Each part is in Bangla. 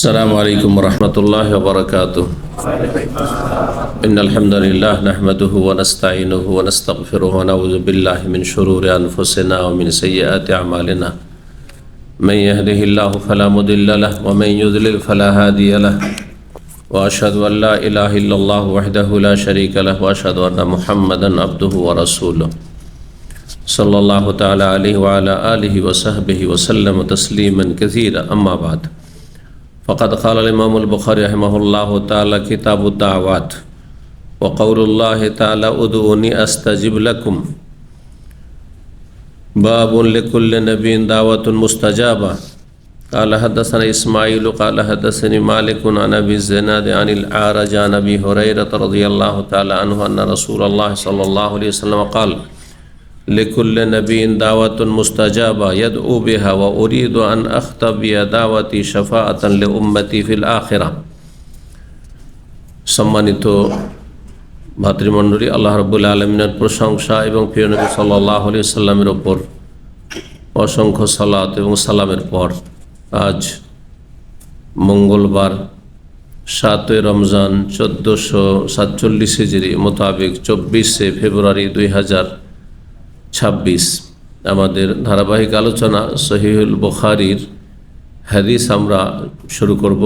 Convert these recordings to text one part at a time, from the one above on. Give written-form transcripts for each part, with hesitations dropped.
السلام عليكم ورحمة الله وبركاته. إن الحمد لله نحمده ونستعينه ونستغفره ونعوذ بالله من شرور أنفسنا ومن سيئات أعمالنا. من يهده الله فلا مضل له ومن يضلل فلا هادي له. وأشهد أن لا إله إلا الله وحده لا شريك له وأشهد أن محمدا عبده ورسوله صلى الله تعالى عليه وعلى آله وصحبه وسلم تسليما كثيرا. أما بعد، فقد قال الإمام البخاري رحمه الله تعالى كتاب الدعوات وقول الله تعالى ادعوني أستجب لكم باب لكل نبي دعوة مستجابة. قال حدثنا إسماعيل قال حدثني مالك عن أبي الزناد عن الأعرج عن أبي هريرة رضي الله تعالى عنه أن رسول الله صلى الله عليه وسلم قال لكل نبي دعوة مستجابة يدعو بها وأريد أن أختبي دعوتي شفاعة لأمتي في الآخرة. সম্মানিত ভাতৃমণ্ডলী, আল্লাহ রাব্বুল আলামিনের প্রশংসা এবং প্রিয় নবী সাল্লাল্লাহু আলাইহি ওয়াসাল্লামের উপর অসংখ্য সালাত এবং সালামের পর আজ মঙ্গলবার 7 রমজান 1447 হিজরি মোতাবেক 24 ফেব্রুয়ারি 2026 আমাদের ধারাবাহিক আলোচনা সহিহুল বুখারীর হাদিস আমরা শুরু করব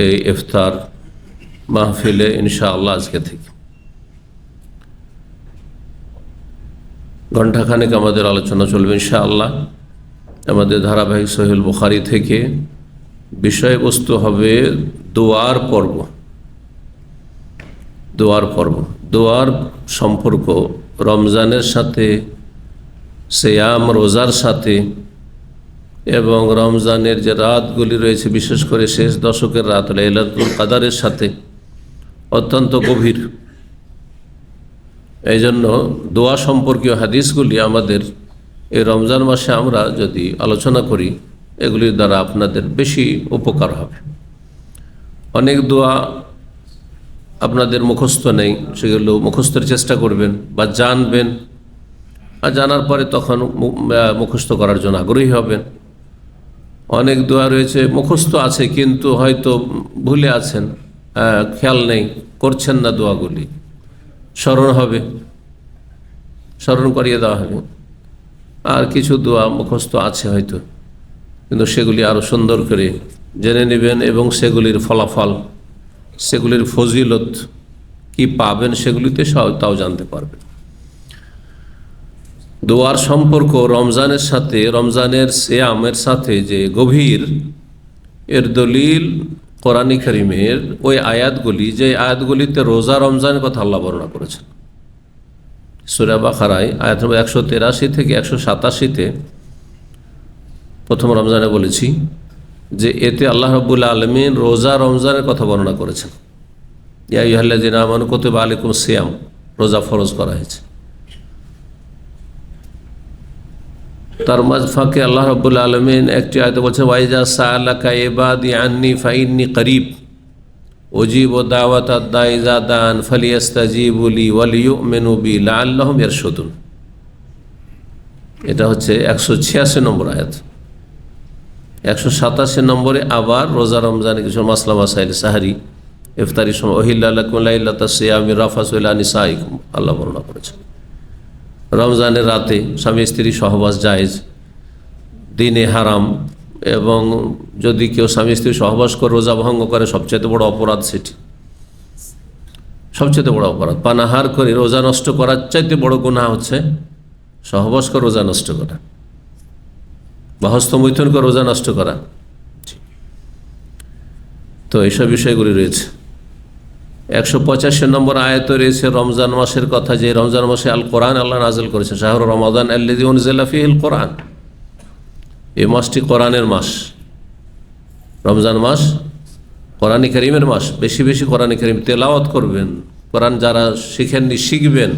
এই ইফতার মাহফিলে ইনশাআল্লাহ আজকে থেকে। ঘণ্টাখানেক আমাদের আলোচনা চলবে ইনশাআল্লাহ। আমাদের ধারাবাহিক সহিহুল বুখারী থেকে বিষয়বস্তু হবে দোয়ার পর্ব। দোয়ার সম্পর্ক রমজানের সাথে, সিয়াম রোজার সাথে এবং রমজানের যে রাতগুলি রয়েছে বিশেষ করে শেষ দশকের রাত লাইলাতুল কদরের সাথে অত্যন্ত গভীর। এই জন্য দোয়া সম্পর্কীয় হাদিসগুলি আমাদের এই রমজান মাসে আমরা যদি আলোচনা করি এগুলির দ্বারা আপনাদের বেশি উপকার হবে। অনেক দোয়া আপনাদের মুখস্থ নেই, সেগুলো মুখস্থের চেষ্টা করবেন বা জানবেন, আর জানার পরে তখন মুখস্থ করার জন্য আগ্রহী হবেন। অনেক দোয়া রয়েছে মুখস্থ আছে কিন্তু হয়তো ভুলে আছেন, খেয়াল নেই, করছেন না, দোয়াগুলি স্মরণ করিয়ে দেওয়া হবে। আর কিছু দোয়া মুখস্থ আছে হয়তো, কিন্তু সেগুলি আরও সুন্দর করে জেনে নেবেন এবং সেগুলির ফলাফল, সেগুলির ফজিলত কি পাবেন সেগুলিতে তাও জানতে পারবেন। দোয়ার সম্পর্ক রমজানের সাথে, রমজানের সিয়ামের সাথে যে গভীর, এর দলিল কোরআন কারীমের ওই আয়াতগুলি, যে আয়াতগুলিতে রোজা রমজানের কথা আল্লাহ বর্ণনা করেছেন। সূরা বাকারায় আয়াত নম্বর 183 থেকে 187-তে প্রথম রমজানে বলেছি যে এতে আল্লাহ রাব্বুল আলামিন রোজা রমজানের কথা বর্ণনা করেছেন। ইয়া আইয়ুহাল্লাযীনা আমানু কুতিবা আলাইকুমুস সিয়াম, রোজা ফরজ করা হয়েছে। তার ফাঁকে আল্লাহ রাব্বুল আলামিন একটি আয়াতে বলছেন ওয়াইজা সাআলাকা ইবাদি আন্নী ফাইন্নী করিব উজিবু দাওয়াতাদ দাঈ ইযা দাআন ফালিয়াস্তাজিবু লি ওয়ালিয়ুমিনু বি লাআল্লাহুম ইয়ারশুদুন। এটা হচ্ছে 186 নম্বর আয়াত। 187 নম্বরে আবার রোজা রমজানে কিছু মাসলা মাসাইল, সাহরি, ইফতারির সময় ওহিল্লা লাকুম লাইলাতাস সিয়ামি রাফাসু ইলা নিসাইকুম আল্লাহ বর্ণনা করেছেন। রমজানের রাতে স্বামী স্ত্রী সহবাস জায়েজ, দিনে হারাম, এবং যদি কেউ স্বামী স্ত্রী সহবাস করে রোজা ভঙ্গ করে সবচেয়ে বড় অপরাধ, সেটি সবচেয়ে বড় অপরাধ। পানাহার করে রোজা নষ্ট করার চাইতে বড় গুনাহ হচ্ছে সহবাস করে রোজা নষ্ট করা বা হস্তমৈথুন করে রোজা নষ্ট করা। তো এইসব বিষয়গুলি রয়েছে। 185 নম্বর আয়াতে রয়েছে রমজান মাসের কথা, যে রমজান মাসে আল কোরআন আল্লাহ নাযিল করেছেন। শাহরু রমাদান আল্লাযী উনজিলা ফীহিল কোরআন, এই মাসটি কোরআনের মাস। রমজান মাস কোরআন কারীমের মাস। বেশি বেশি কোরআন কারীম তেলাওয়াত করবেন। কোরআন যারা শিখেননি শিখবেন।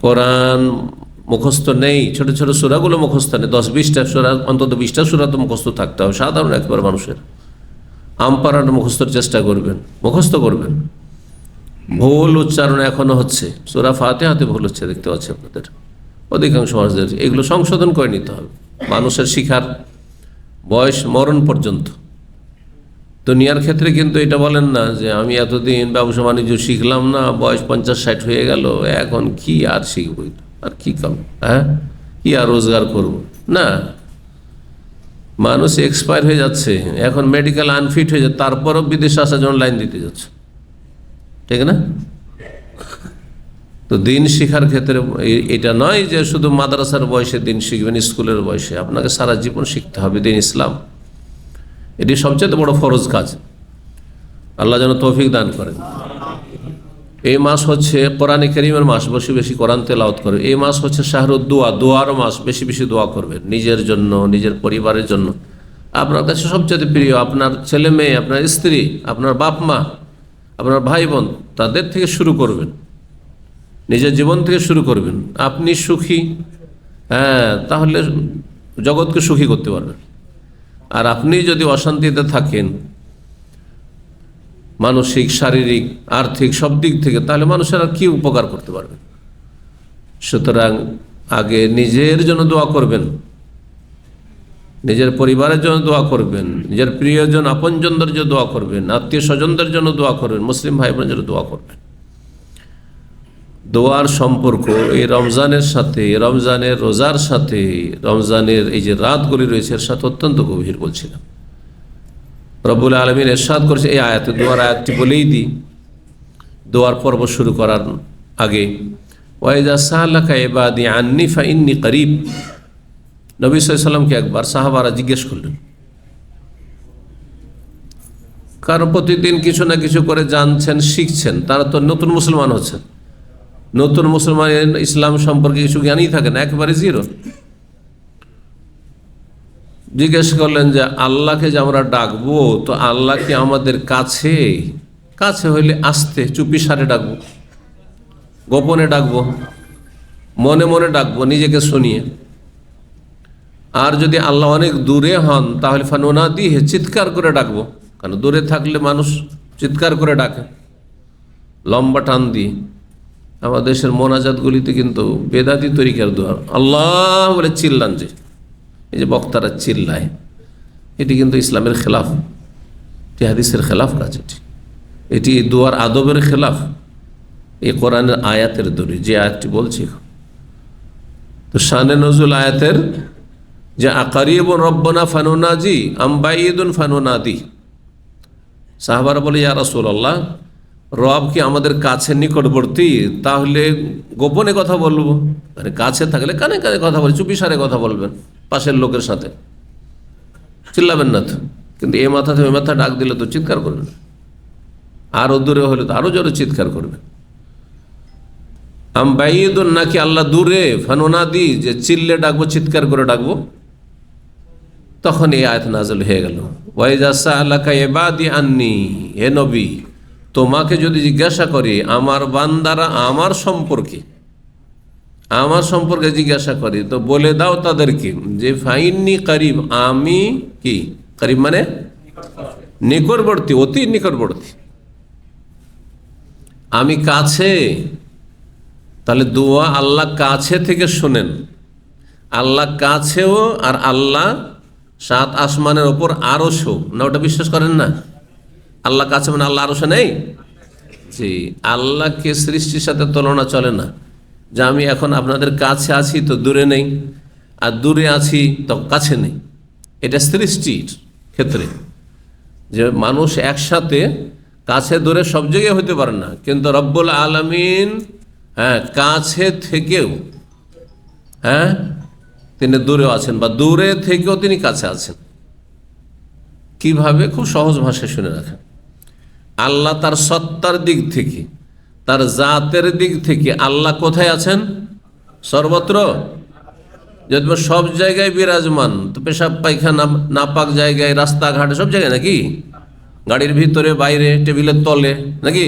কোরআন মুখস্থ নেই, ছোট ছোট সূরাগুলো মুখস্থ নেই, 10-20টা সূরা, অন্তত 20টা সূরা তো মুখস্থ থাকতে হবে সাধারণ একবার মানুষের। আমপারাটা মুখস্থর চেষ্টা করবেন, মুখস্থ করবেন। ভুল উচ্চারণ এখনও হচ্ছে, সূরা ফাতিহাতে ভুল হচ্ছে, দেখতে পাচ্ছি আপনাদের অধিকাংশ মানুষদের। এগুলো সংশোধন করে নিতে হবে। মানুষের শিখার বয়স মরণ পর্যন্ত দুনিয়ার ক্ষেত্রে কিন্তু এটা বলেন না যে আমি এতদিন ব্যবসা বাণিজ্য শিখলাম না, বয়স 50-60 হয়ে গেল, এখন কি আর শিখবো, আর কি করবো, কি আর রোজগার করব না। মানুষ এক্সপায়ার হয়ে যাচ্ছে, এখন মেডিকেল আনফিট হয়ে যাচ্ছে, তারপরও বিদেশে আসার জন্য লাইন দিতে যাচ্ছে, ঠিক না? তো দিন শিখার ক্ষেত্রে এটা নয় যে শুধু মাদ্রাসার বয়সে দিন শিখবেন, স্কুলের বয়সে, আপনাকে সারা জীবন শিখতে হবে দিন ইসলাম। এটি সবচেয়ে বড় ফরজ কাজ। আল্লাহ যেন তৌফিক দান করেন। এই মাস হচ্ছে কোরআন কারীমের মাস, বেশি বেশি কোরআন তেলাওয়াত করবে। এই মাস হচ্ছে শাহরুদ দোয়া, দোয়ার মাস, বেশি বেশি দোয়া করবেন নিজের জন্য, নিজের পরিবারের জন্য। আপনার কাছে সবচেয়ে প্রিয় আপনার ছেলে মেয়ে, আপনার স্ত্রী, আপনার বাপ মা, আপনার ভাই বোন, তাদের থেকে শুরু করবেন, নিজের জীবন থেকে শুরু করবেন। আপনি সুখী, তাহলে জগৎকে সুখী করতে পারবেন। আর আপনি যদি অশান্তিতে থাকেন, মানসিক, শারীরিক, আর্থিক সব দিক থেকে, তাহলে মানুষের আর কি উপকার করতে পারবে? সুতরাং আগে নিজের জন্য দোয়া করবেন, নিজের পরিবারের জন্য দোয়া করবেন, নিজের প্রিয়জন আপনজনদের জন্য দোয়া করবেন, আত্মীয় স্বজনদের জন্য দোয়া করবেন, মুসলিম ভাই বোনের জন্য দোয়া করবেন। দোয়ার সম্পর্ক এই রমজানের সাথে, রমজানের রোজার সাথে, রমজানের এই যে রাতগুলি রয়েছে এর সাথে অত্যন্ত গভীর বলছিলাম। রব্বুল আলামিন ইরশাদ করেছে এই আয়াতে, দোয়ার আয়াতটি বলেই দিই দোয়ার পর্ব শুরু করার আগে, ওয়াইজা সালাকা ইবাদি আন্নি ফাইন্নি করিব। নবী সাল্লাল্লাহু আলাইহি ওয়াসাল্লামকে একবার সাহাবারা জিজ্ঞেস করলেন, কারণ প্রতিদিন কিছু না কিছু করে জানছেন, শিখছেন, তারা তো নতুন মুসলমান হচ্ছেন, নতুন মুসলমান ইসলাম সম্পর্কে কিছু জ্ঞানই থাকে না, একেবারে জিরো। জিজ্ঞেস করলেন যে আল্লাহকে যে আমরা ডাকবো, তো আল্লাহ কি আমাদের কাছে? কাছে হইলে আস্তে চুপি সারে ডাকবো, গোপনে ডাকবো, মনে মনে ডাকবো, নিজেকে শুনিয়ে। আর যদি আল্লাহ অনেক দূরে হন তাহলে ফানুনা দিয়ে চিৎকার করে ডাকবো, কারণ দূরে থাকলে মানুষ চিৎকার করে ডাকে, লম্বা টান দিয়ে। আমাদের দেশের মোনাজাতগুলিতে কিন্তু বেদাতি তরিকার দোয়া, আল্লাহ বলে চিল্লান, যে এই যে বক্তারা চিল্লায়, এটি কিন্তু ইসলামের খেলাফ, এটি হাদিসের খেলাফ কাজ, এটি দোয়ার আদবের খেলাফ। এই কোরআনের আয়াতের দড়ি, যে আয়াতটি বলছি, তো শানে নজুল আয়াতের যে আকারিবুন রব্বানা ফানুনাজি আম বাইয়িদুন ফানুনাদি। সাহাবারা বলে, ইয়া রাসূলুল্লাহ, রব কি আমাদের কাছে নিকটবর্তী, তাহলে গোপনে কথা বলবো? মানে কাছে থাকলে কানে কানে কথা বলে, চুপি সারে কথা বলবেন পাশের লোকের সাথে, চিল্লাবেন না তো। কিন্তু এ মাথা থেকে ওই মাথা ডাক দিলে তো চিৎকার করবেন, আরো দূরে হলে তো আরো জোরে চিৎকার করবেন। আম বাইয়িদুন, নাকি আল্লাহ দূরে, ফানুনাদি, যে চিল্লে ডাকবো, চিৎকার করে ডাকবো। তখন এই আয়াত নাযিল হয়ে গেল, ওয়াইজা সাআলাকা ইবাদি আন্নি, হে নবী, তোমাকে যদি জিজ্ঞাসা করে আমার বান্দারা আমার সম্পর্কে জিজ্ঞাসা করে, তো বলে দাও তাদেরকে যে ফাইন্নি করিব, আমি কি করিব মানে নিকটবর্তী, অতি নিকটবর্তী, আমি কাছে। তাহলে দোয়া আল্লাহ কাছে থেকে শোনেন, আল্লাহ কাছেও, আর আল্লাহ 7 আসমানের ওপর আরশও না, ওটা বিশ্বাস করেন না? আল্লাহ কাছে মানে আল্লাহ আরশে নেই? জি, আল্লাহকে সৃষ্টির সাথে তুলনা চলে না, যে আমি এখন আপনাদের কাছে আছি তো দূরে নেই, আর দূরে আছি তো কাছে নেই। এটা সৃষ্টির ক্ষেত্রে, যে মানুষ একসাথে কাছে দূরে সব জায়গায় হতে পারে না, কিন্তু রব্বুল আলামিন কাছে থেকেও তিনি দূরেও আছেন, বা দূরে থেকেও তিনি কাছে আছেন। কিভাবে? খুব সহজ ভাষায় শুনে রাখেন। আল্লাহ তার সত্তার দিক থেকে, তার জাতের দিক থেকে আল্লাহ কোথায় আছেন? সর্বত্র। যদি সব জায়গায় বিরাজমান, তো পেশাব পায়খানা নাপাক জায়গায়, রাস্তাঘাটে, সব জায়গায় নাকি? গাড়ির ভিতরে, বাইরে, টেবিলের তলে নাকি?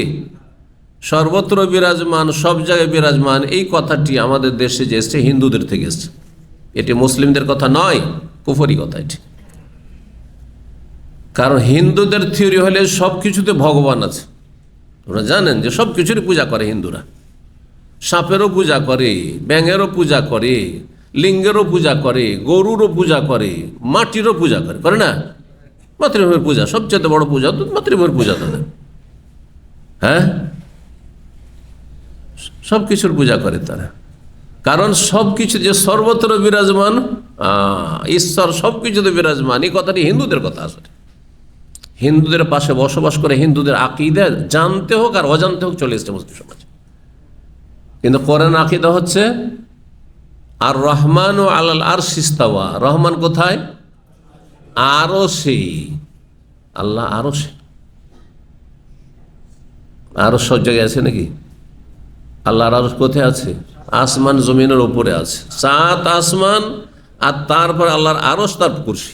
সর্বত্র বিরাজমান, সব জায়গায় বিরাজমান। এই কথাটি আমাদের দেশে যে এসছে হিন্দুদের থেকে এসছে, এটি মুসলিমদের কথা নয়, কুফরি কথা এটি। কারণ হিন্দুদের থিওরি হলে সব কিছুতে ভগবান আছে। তোমরা জানেন যে সব কিছুরই পূজা করে হিন্দুরা, সাপেরও পূজা করে, ব্যাঙেরও পূজা করে, লিঙ্গেরও পূজা করে, গরুরও পূজা করে, মাটিরও পূজা করে, করে না? মাতৃভূমির পূজা সবচেয়ে বড় পূজা তো মাতৃভূমির পূজা তাদের। হ্যাঁ, সব কিছুর পূজা করে তারা, কারণ সব কিছু যে সর্বত্র বিরাজমান ঈশ্বর সব কিছুতে বিরাজমান, এই কথাটি হিন্দুদের কথা। আসলে হিন্দুদের পাশে বসবাস করে হিন্দুদের আকীদা জানতে হোক আর অজান্তে হোক চলে এসছে মুসলিম সমাজ। কিন্তু কোরআন আকীদা হচ্ছে আর রহমান ও আলাল আরশ ইস্তাওয়া, রহমান কোথায়? আরশে। আল্লাহ আরশে, আরশ সব জায়গায় আছে নাকি? আল্লাহর আরশ কোথায় আছে? আসমান জমিনের উপরে আছে, 7 আসমান, আর তারপর আল্লাহর আরশ, তার কুরসি,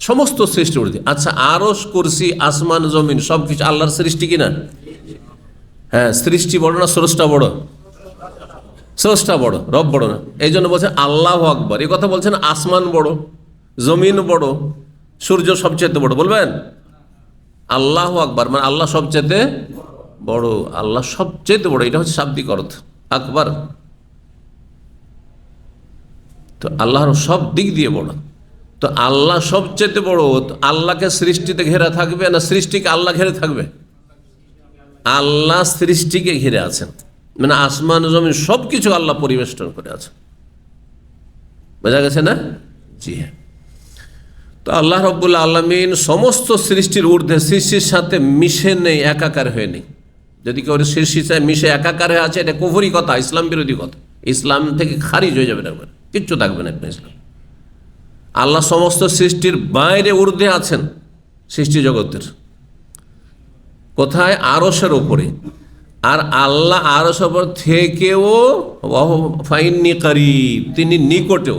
সমস্ত সৃষ্টি উর্ধে। আচ্ছা, আরশ, কুরসি, আসমান, জমিন সবকিছু আল্লাহর সৃষ্টি কিনা? হ্যাঁ, সৃষ্টি বড় না স্রষ্টা বড়? স্রষ্টা বড়, রব বড় না। এই জন্য বলছেন আল্লাহু আকবার। এই কথা বলছেন আসমান বড়, জমিন বড়, সূর্য সবচেয়ে বড়, বলবেন আল্লাহু আকবার মানে আল্লাহ সবচেয়ে বড়, আল্লাহ সবচেয়ে বড়, এটা হচ্ছে শাব্দিক অর্থ আকবার। তো আল্লাহর সব দিক দিয়ে বড়। তো আল্লাহ সবচেয়ে বড়, আল্লাহকে সৃষ্টিতে ঘেরা থাকবে না সৃষ্টিকে আল্লাহ ঘিরে থাকবে? আল্লাহ সৃষ্টিকে ঘিরে আছেন, মানে আসমান জমিন সব কিছু আল্লাহ পরিবেষ্টন করে আছেন। বোঝা গেছে না? জি হ্যাঁ। তো আল্লাহ রাব্বুল আলামিন সমস্ত সৃষ্টির ঊর্ধ্বে, সৃষ্টির সাথে মিশে নেই, একাকার হয়ে নেই। যদি কেউ সৃষ্টির সাথে মিশে একাকার হয়ে আছে, এটা কুফরি কথা, ইসলাম বিরোধী কথা, ইসলাম থেকে খারিজ হয়ে যাবে, একবার কিচ্ছু থাকবে না ইসলাম। আল্লাহ সমস্ত সৃষ্টির বাইরে ঊর্ধ্বে আছেন, সৃষ্টি জগতের কোথায়? আরশের উপরে। আর আল্লাহ আরশের উপর থেকেও ফাইন্নি করিব, তিনি নিকটেও।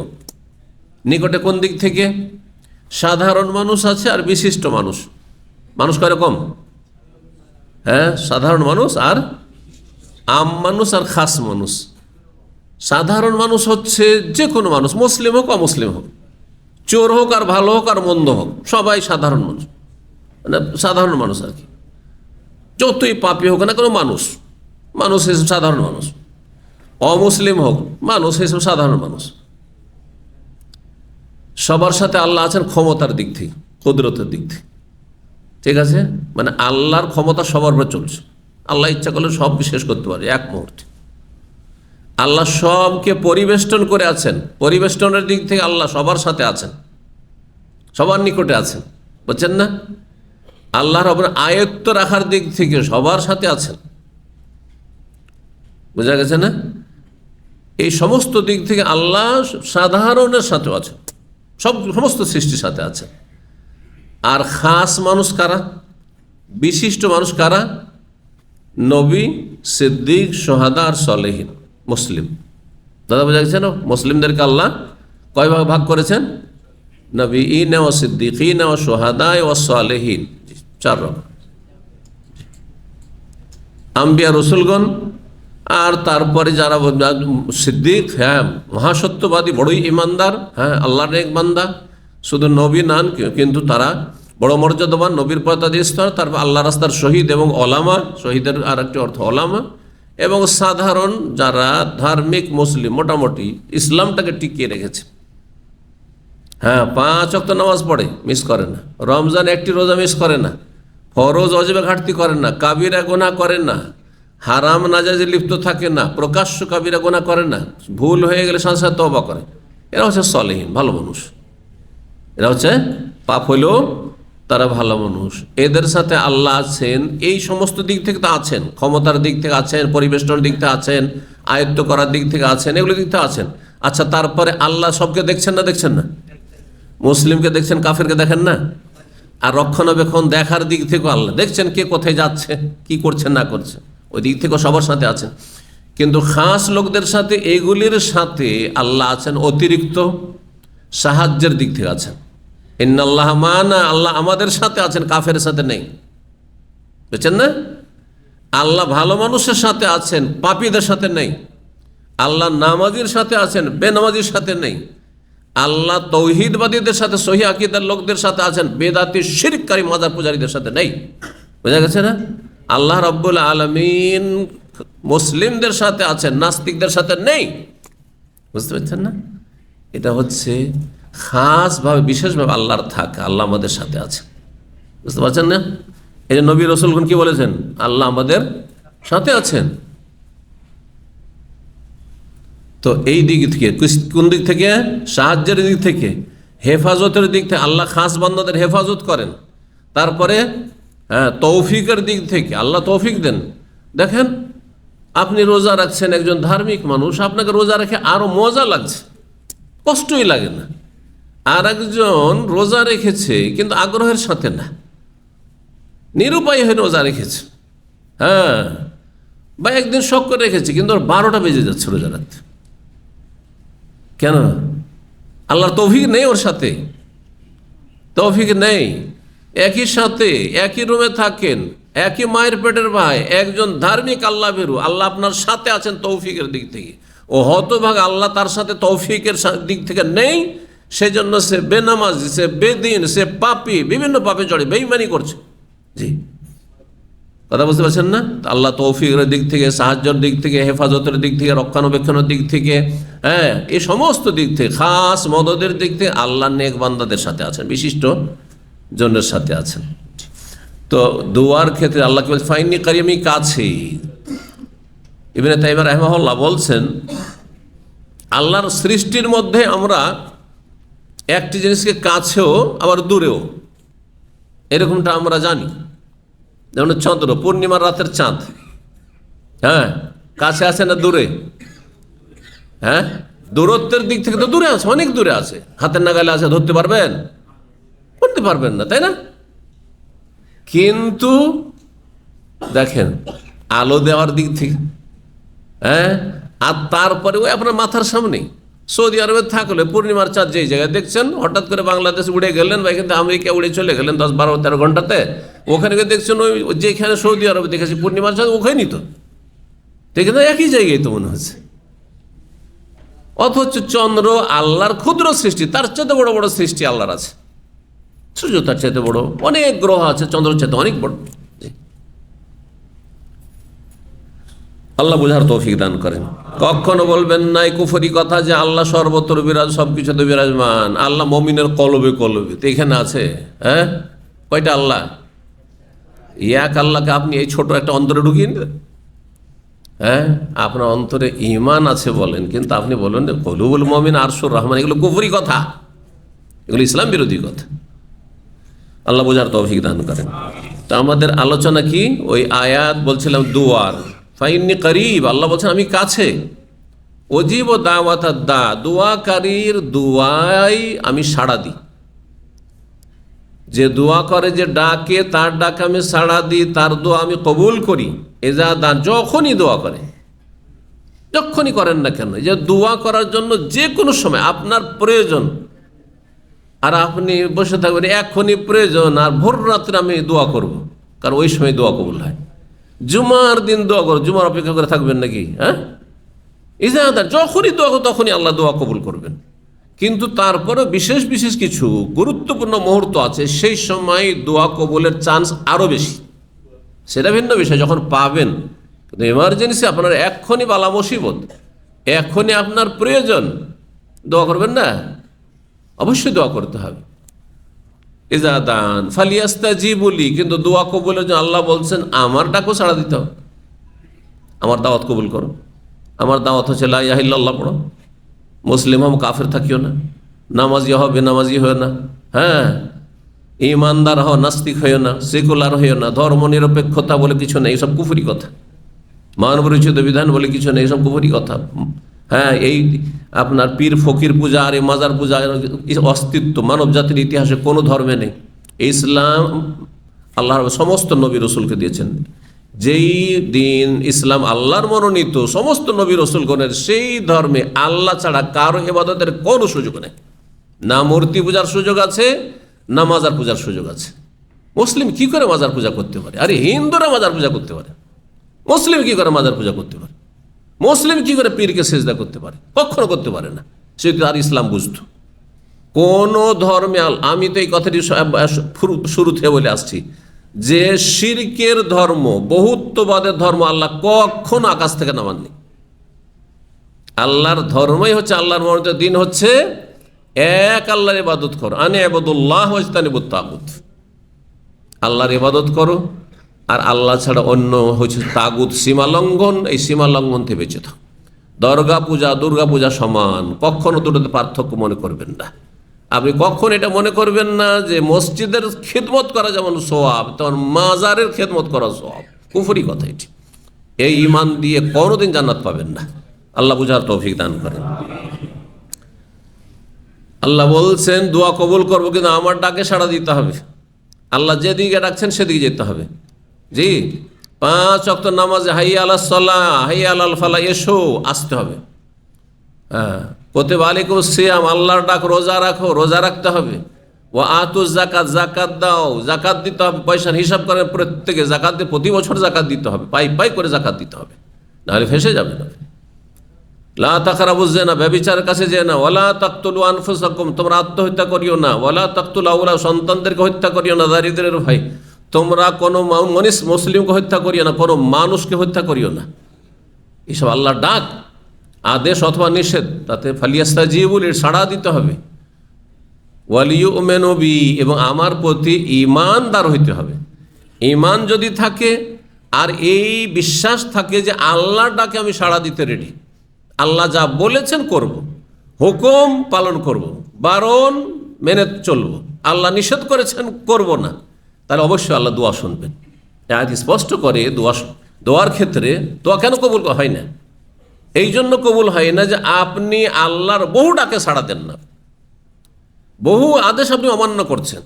নিকটে কোন দিক থেকে? সাধারণ মানুষ আছে আর বিশিষ্ট মানুষ। মানুষ কয়রকম? হ্যাঁ, সাধারণ মানুষ আর আম মানুষ আর খাস মানুষ। সাধারণ মানুষ হচ্ছে যে কোনো মানুষ, মুসলিম হোক অমুসলিম হোক, চোর হোক আর ভালো হোক আর মন্দ হোক, সবাই সাধারণ মানুষ, মানে সাধারণ মানুষ আর কি। যতই পাপী হোক না কোনো মানুষ, মানুষ হিসেবে সাধারণ মানুষ। অমুসলিম হোক, মানুষ হিসেবে সাধারণ মানুষ। সবার সাথে আল্লাহ আছেন ক্ষমতার দিক থেকে, কুদরতের দিক থেকে, ঠিক আছে? মানে আল্লাহর ক্ষমতা সবার উপর চলছে। আল্লাহ ইচ্ছা করলে সব শেষ করতে পারে এক মুহূর্তে। আল্লাহ সবকে পরিবেষ্টন করে আছেন, পরিবেষ্টনের দিক থেকে আল্লাহ সবার সাথে আছেন, সবার নিকটে আছেন, বুঝছেন না? আল্লাহর আপনার আয়ত্ত রাখার দিক থেকে সবার সাথে আছেন, বোঝা গেছে না? এই সমস্ত দিক থেকে আল্লাহ সাধারণের সাথেও আছেন, সমস্ত সৃষ্টির সাথে আছেন। আর খাস মানুষ কারা? বিশিষ্ট মানুষ কারা? নবী, সিদ্দিক, সোহাদা আর সলেহীন, মুসলিম। দাদা বোঝা গেছে না? মুসলিমদেরকে আল্লাহ কয় ভাগ ভাগ করেছেন? নবীন ও সিদ্দিকিন ও সোহাদা ও সলেহীন, 4 রকম। আম্বিয়া রসুলগণ, আর তারপরে যারা সিদ্দিক, হ্যাঁ মহাসত্যবাদী, বড়ই ইমানদার, হ্যাঁ আল্লাহর এক বান্দা, শুধু নবী নান কিন্তু তারা বড় মর্যাদাবান, নবীর পর তাদের স্তর। তারপর আল্লাহ রাস্তার শহীদ এবং ওলামা, শহীদের আর একটি অর্থ ওলামা, এবং সাধারণ যারা ধার্মিক মুসলিম, মোটামুটি ইসলামটাকে টিকিয়ে রেখেছে। হ্যাঁ, 5 ওয়াক্ত নামাজ পড়ে, মিস করে না। রমজান একটি রোজা মিস করে না। ফরজ অজবে ঘাটতি করেন না। কাবিরা গুনাহ করেন না। হারাম নাজাইজে লিপ্ত থাকে না। প্রকাশ্য কাবিরা গুনাহ করেন না। ভুল হয়ে গেলে সাথে সাথে তওবা করে। এরা হচ্ছে সলেহীন, ভালো মানুষ। এরা হচ্ছে পাপ হইলেও তারা ভালো মানুষ। এদের সাথে আল্লাহ আছেন, এই সমস্ত দিক থেকে তো আছেন, ক্ষমতার দিক থেকে আছেন, পরিবেষ্টনের দিক থেকে আছেন, আয়ত্ত করার দিক থেকে আছেন, এগুলো দিক থেকে আছেন। আচ্ছা, তারপরে আল্লাহ সবকে দেখছেন না? দেখছেন না? মুসলিমকে দেখছেন, কাফেরকে দেখেন না? আর রক্ষণাবেক্ষণ দেখার দিক থেকেও আল্লাহ দেখছেন, কে কোথায় যাচ্ছে, কি করছেন না করছে, ওই দিক থেকেও সবার সাথে আছেন। কিন্তু খাস লোকদের সাথে, এগুলির সাথে আল্লাহ আছেন অতিরিক্ত সাহায্যের দিক থেকে আছেন। ইন্নাল্লাহ মানা, আল্লাহ আমাদের সাথে আছেন, কাফের সাথে নেই, বুঝছেন না? আল্লাহ ভালো মানুষের সাথে আছেন, পাপীদের সাথে নেই। আল্লাহ নামাজির সাথে আছেন, বেনামাজির সাথে নেই। আল্লাহ তৌহিদবাদীদের সাথে, সহি আকীদার লোকদের সাথে আছেন, বেদাতি শিরককারী মাজার পূজারীদের সাথে নেই। বোঝা গেছে না? আল্লাহ রাব্বুল আলামিন মুসলিমদের সাথে আছেন, নাস্তিকদের সাথে নেই। বুঝতে পারছেন না? এটা হচ্ছে খাসভাবে বিশেষভাবে আল্লাহর থাকা, আল্লাহ আমাদের সাথে আছে, বুঝতে পারছেন না? এই যে নবী রাসূলগণ কি বলেছেন? আল্লাহ আমাদের সাথে আছেন। তো এই দিক থেকে, কোন দিক থেকে? সাহায্যের দিক থেকে, হেফাজতের দিক থেকে। আল্লাহ খাস বান্দাদের হেফাজত করেন। তারপরে তৌফিকের দিক থেকে আল্লাহ তৌফিক দেন। দেখেন, আপনি রোজা রাখছেন, একজন ধার্মিক মানুষ, আপনাকে রোজা রেখে আরো মজা লাগছে, কষ্টই লাগে না। আর একজন রোজা রেখেছে কিন্তু আগ্রহের সাথে না, নিরুপায় হয়ে রোজা রেখেছে, বা একদিন শখ করে রেখেছে কিন্তু ওর 12টা বেজে যাচ্ছে রোজা রাখতে। কেন? আল্লাহর তৌফিক নেই ওর সাথে, তৌফিক নেই। একই সাথে একই রুমে থাকেন, একই মায়ের পেটের ভাই, একজন ধার্মিক আল্লাহ বেরু, আল্লাহ আপনার সাথে আছেন তৌফিকের দিক থেকে, ও হতভাগ আল্লাহ তার সাথে তৌফিকের দিক থেকে নেই, সেজন্য সে বেনামাজি, সে বেদিন, সে পাপী, বিভিন্ন পাপে জড়ে বেঈমানি করছে। জি, কথা বুঝতে পারছেন না? আল্লাহ তৌফিকের দিক থেকে, সাহায্যের দিক থেকে, হেফাজতের দিক থেকে, রক্ষণাবেক্ষণের দিক থেকে, এই সমস্ত দিক থেকে, খাস মদদের দিক থেকে আল্লাহ নেক বান্দাদের সাথে আছেন, বিশিষ্ট জনের সাথে আছেন। তো দোয়ার ক্ষেত্রে আল্লাহ কি বলছে? ফাইন্নি কারিব, আমি কাছেই। ইবনে তাইমিয়া রাহিমাহুল্লাহ বলছেন, আল্লাহর সৃষ্টির মধ্যে আমরা একটি জিনিসকে কাছেও আবার দূরেও, এরকমটা আমরা জানি। যেমন চন্দ্র, পূর্ণিমার রাতের চাঁদ, কাছে আছে না দূরে? দূরত্বের দিক থেকে তো দূরে আছে, অনেক দূরে আছে, হাতের নাগালে আছে, ধরতে পারবেন? করতে পারবেন না, তাই না? কিন্তু দেখেন, আলো দেওয়ার দিক থেকে, আর তারপরে ওই আপনার মাথার সামনে। সৌদি আরবে থাকলে পূর্ণিমার চাঁদ যেই জায়গায় দেখছেন, হঠাৎ করে বাংলাদেশ উড়ে গেলেন বা এখানে আমেরিকা উড়ে চলে গেলেন 10-12-13 ঘন্টাতে, ওখানে গিয়ে দেখছেন ওই যেখানে সৌদি আরবে দেখেছি পূর্ণিমার চাঁদ, ওখানেই তো দেখে না, একই জায়গায় তো মনে হচ্ছে। অথচ চন্দ্র আল্লাহর ক্ষুদ্র সৃষ্টি, তার চাইতে বড় বড় সৃষ্টি আল্লাহর আছে। সূর্য তার চাইতে বড়, অনেক গ্রহ আছে চন্দ্রের চাইতে অনেক বড়। আল্লাহ বুঝার তৌফিক দান করেন। কখনো বলবেন না এই কুফরি কথা যে আল্লাহ সর্বত্র বিরাজ, সবকিছুতে বিরাজমান। আল্লাহ মমিনের কলবে কলবে, তো এখানে আছে। কয়টা আল্লাহ? এক আল্লাহকে আপনি এই ছোট একটা অন্তরে ঢুকিয়ে নিলেন। আপনার অন্তরে ঈমান আছে বলেন, কিন্তু আপনি বলেন কলুবুল মুমিন আরশুর রহমান, এগুলো কুফরি কথা, এগুলো ইসলাম বিরোধী কথা। আল্লাহ বুঝার তৌফিক দান করেন। তো আমাদের আলোচনা কি? ওই আয়াত বলছিলাম দুয়ার, ফাইন্নি করিব, আল্লাহ বলছেন আমি কাছে। অজিব দাওয়াত দা, দোয়াকারীর দোয়াই আমি সাড়া দিই। যে দোয়া করে, যে ডাকে, তার ডাকে আমি সাড়া দিই, তার দোয়া আমি কবুল করি। এজা দান, যখনই দোয়া করে, যখনই করেন না কেন, যে দোয়া করার জন্য যে কোনো সময় আপনার প্রয়োজন, আর আপনি বসে থাকবেন এখনই প্রয়োজন, আর ভোর রাত্রে আমি দোয়া করব, কারণ ওই সময় দোয়া কবুল হয়। জুমার দিন দোয়া করো, জুমার অপেক্ষা করে থাকবেন নাকি? ইজাদার যখনই দোয়া করো তখনই আল্লাহ দোয়া কবুল করবেন। কিন্তু তারপরে বিশেষ বিশেষ কিছু গুরুত্বপূর্ণ মুহূর্ত আছে, সেই সময় দোয়া কবুলের চান্স আরও বেশি, সেটা ভিন্ন বিষয়। যখন পাবেন, কিন্তু এমার্জেন্সি আপনার এক্ষুনি বালা মুসিবত, এখনই আপনার প্রয়োজন, দোয়া করবেন না? অবশ্যই দোয়া করতে হবে। ইজাদান ফালিয়াস্তাজিবুলি, কিন্তু দোয়া কবুলের জন্য আল্লাহ বলছেন আমার ডাকও সাড়া দিতে হবে, আমার দাওয়াত কবুল করো। আমার দাওয়াত হচ্ছে লা ইলাহা ইল্লাল্লাহ পড়ো, মুসলিম হও, কাফের থাকিও না, নামাজি হও, বেনামাজি হও না, ইমানদার হও, নাস্তিক হইও না, সেকুলার হইও না, ধর্ম নিরপেক্ষতা বলে কিছু নেই, এইসব কুফরি কথা। মানবরচিত বিধান বলে কিছু নেই, এইসব কুফরি কথা। এই আপনার পীর ফকির পূজা আর এই মাজার পূজা অস্তিত্ব মানব জাতির ইতিহাসে কোনো ধর্মে নেই। ইসলাম আল্লাহর সমস্ত নবী রসুলকে দিয়েছেন। যেই দিন ইসলাম আল্লাহর মনোনীত সমস্ত নবী রসুলগণের, সেই ধর্মে আল্লাহ ছাড়া কারো ইবাদতের কোনো সুযোগ নেই। না মূর্তি পূজার সুযোগ আছে, না মাজার পূজার সুযোগ আছে। মুসলিম কি করে মাজার পূজা করতে পারে? আরে হিন্দুরা মাজার পূজা করতে পারে, মুসলিম কি করে মাজার পূজা করতে পারে? মুসলিম কি করে পীরকে সেজদা করতে পারে? কখনো করতে পারে না। সে আর ইসলাম বুঝত কোন ধর্মে। আমি তো এই কথাটি শুরু থেকে বলে আসছি যে শিরকের ধর্ম, বহুত্ববাদের ধর্ম আল্লাহ কখনো আকাশ থেকে নামাননি। আল্লাহর ধর্মই হচ্ছে, আল্লাহর মনোনীত দিন হচ্ছে এক আল্লাহর ইবাদত করো, আনে ইবাদুল্লাহ ওয়াজতানিবুত তাগুত, আল্লাহর ইবাদত করো আর আল্লাহ ছাড়া অন্য হচ্ছে তাগুত, সীমা লঙ্ঘন। এই সীমা লঙ্ঘন থেকে বেঁচে থাকো। দুর্গা পূজা সমান, কখনো দুটোতে পার্থক্য মনে করবেন না। আপনি কখন এটা মনে করবেন না যে মসজিদের খেদমত করা যেমন সওয়াব, তেমন মাজারের খেদমত করা সওয়াব। কুফরি কথা এটি। এই ঈমান দিয়ে কোনোদিন জান্নাত পাবেন না। আল্লাহ বুঝার তৌফিক দান করেন। আল্লাহ বলছেন দোয়া কবুল করবো, কিন্তু আমার ডাকে সাড়া দিতে হবে। আল্লাহ যেদিকে ডাকছেন সেদিকে যেতে হবে। জি, 5 ওয়াক্ত নামাজে হাইয়া আলাস সালাহ, হাইয়া আলাল ফালাহ, এসো, আসতে হবে। হ্যাঁ, কুতিবা আলাইকুমুস সিয়াম, আল্লাহর ডাক, রোজা রাখো, রোজা রাখতে হবে। ওয়া আতুজ যাকাত, যাকাত দাও, যাকাত দিতে হবে। পয়সার হিসাব করেন প্রত্যেকে, যাকাত দিয়ে প্রতি বছর যাকাত দিতে হবে, পাই পাই করে যাকাত দিতে হবে, নাহলে ফেসে যাবে না। লা তাকরাবুজ জিনা, ব্যভিচারের কাছে যেও না। ওয়ালা তাকতুলু আনফুসাকুম, তোমরা আত্মহত্যা করিও না। ওয়ালা তাকতুলু আওলাদ, সন্তানদেরকে হত্যা করিও না দারিদ্রের ভাই। তোমরা কোনো মুসলিমকে হত্যা করিও না, কোনো মানুষকে হত্যা করিও না। এসব আল্লাহর ডাক, আদেশ অথবা নিষেধ, তাতে ফালিয়াস্তাজিবু, সাড়া দিতে হবে। ওয়ালিয়ুমিনু বি, এবং আমার প্রতি ঈমানদার হইতে হবে। ঈমান যদি থাকে আর এই বিশ্বাস থাকে যে আল্লাহর ডাকে আমি সাড়া দিতে রেডি, আল্লাহ যা বলেছেন করব, হুকুম পালন করব, বারণ মেনে চলব, আল্লাহ নিষেধ করেছেন করব না, তাহলে অবশ্যই আল্লাহ দোয়া শুনবেন। আয়াত স্পষ্ট করে দোয়ার ক্ষেত্রে দোয়া কেন কবুল হয় না? এই জন্য কবুল হয় না যে আপনি আল্লাহর বহু ডাকে সাড়া দেন না, বহু আদেশ আপনি অমান্য করছেন,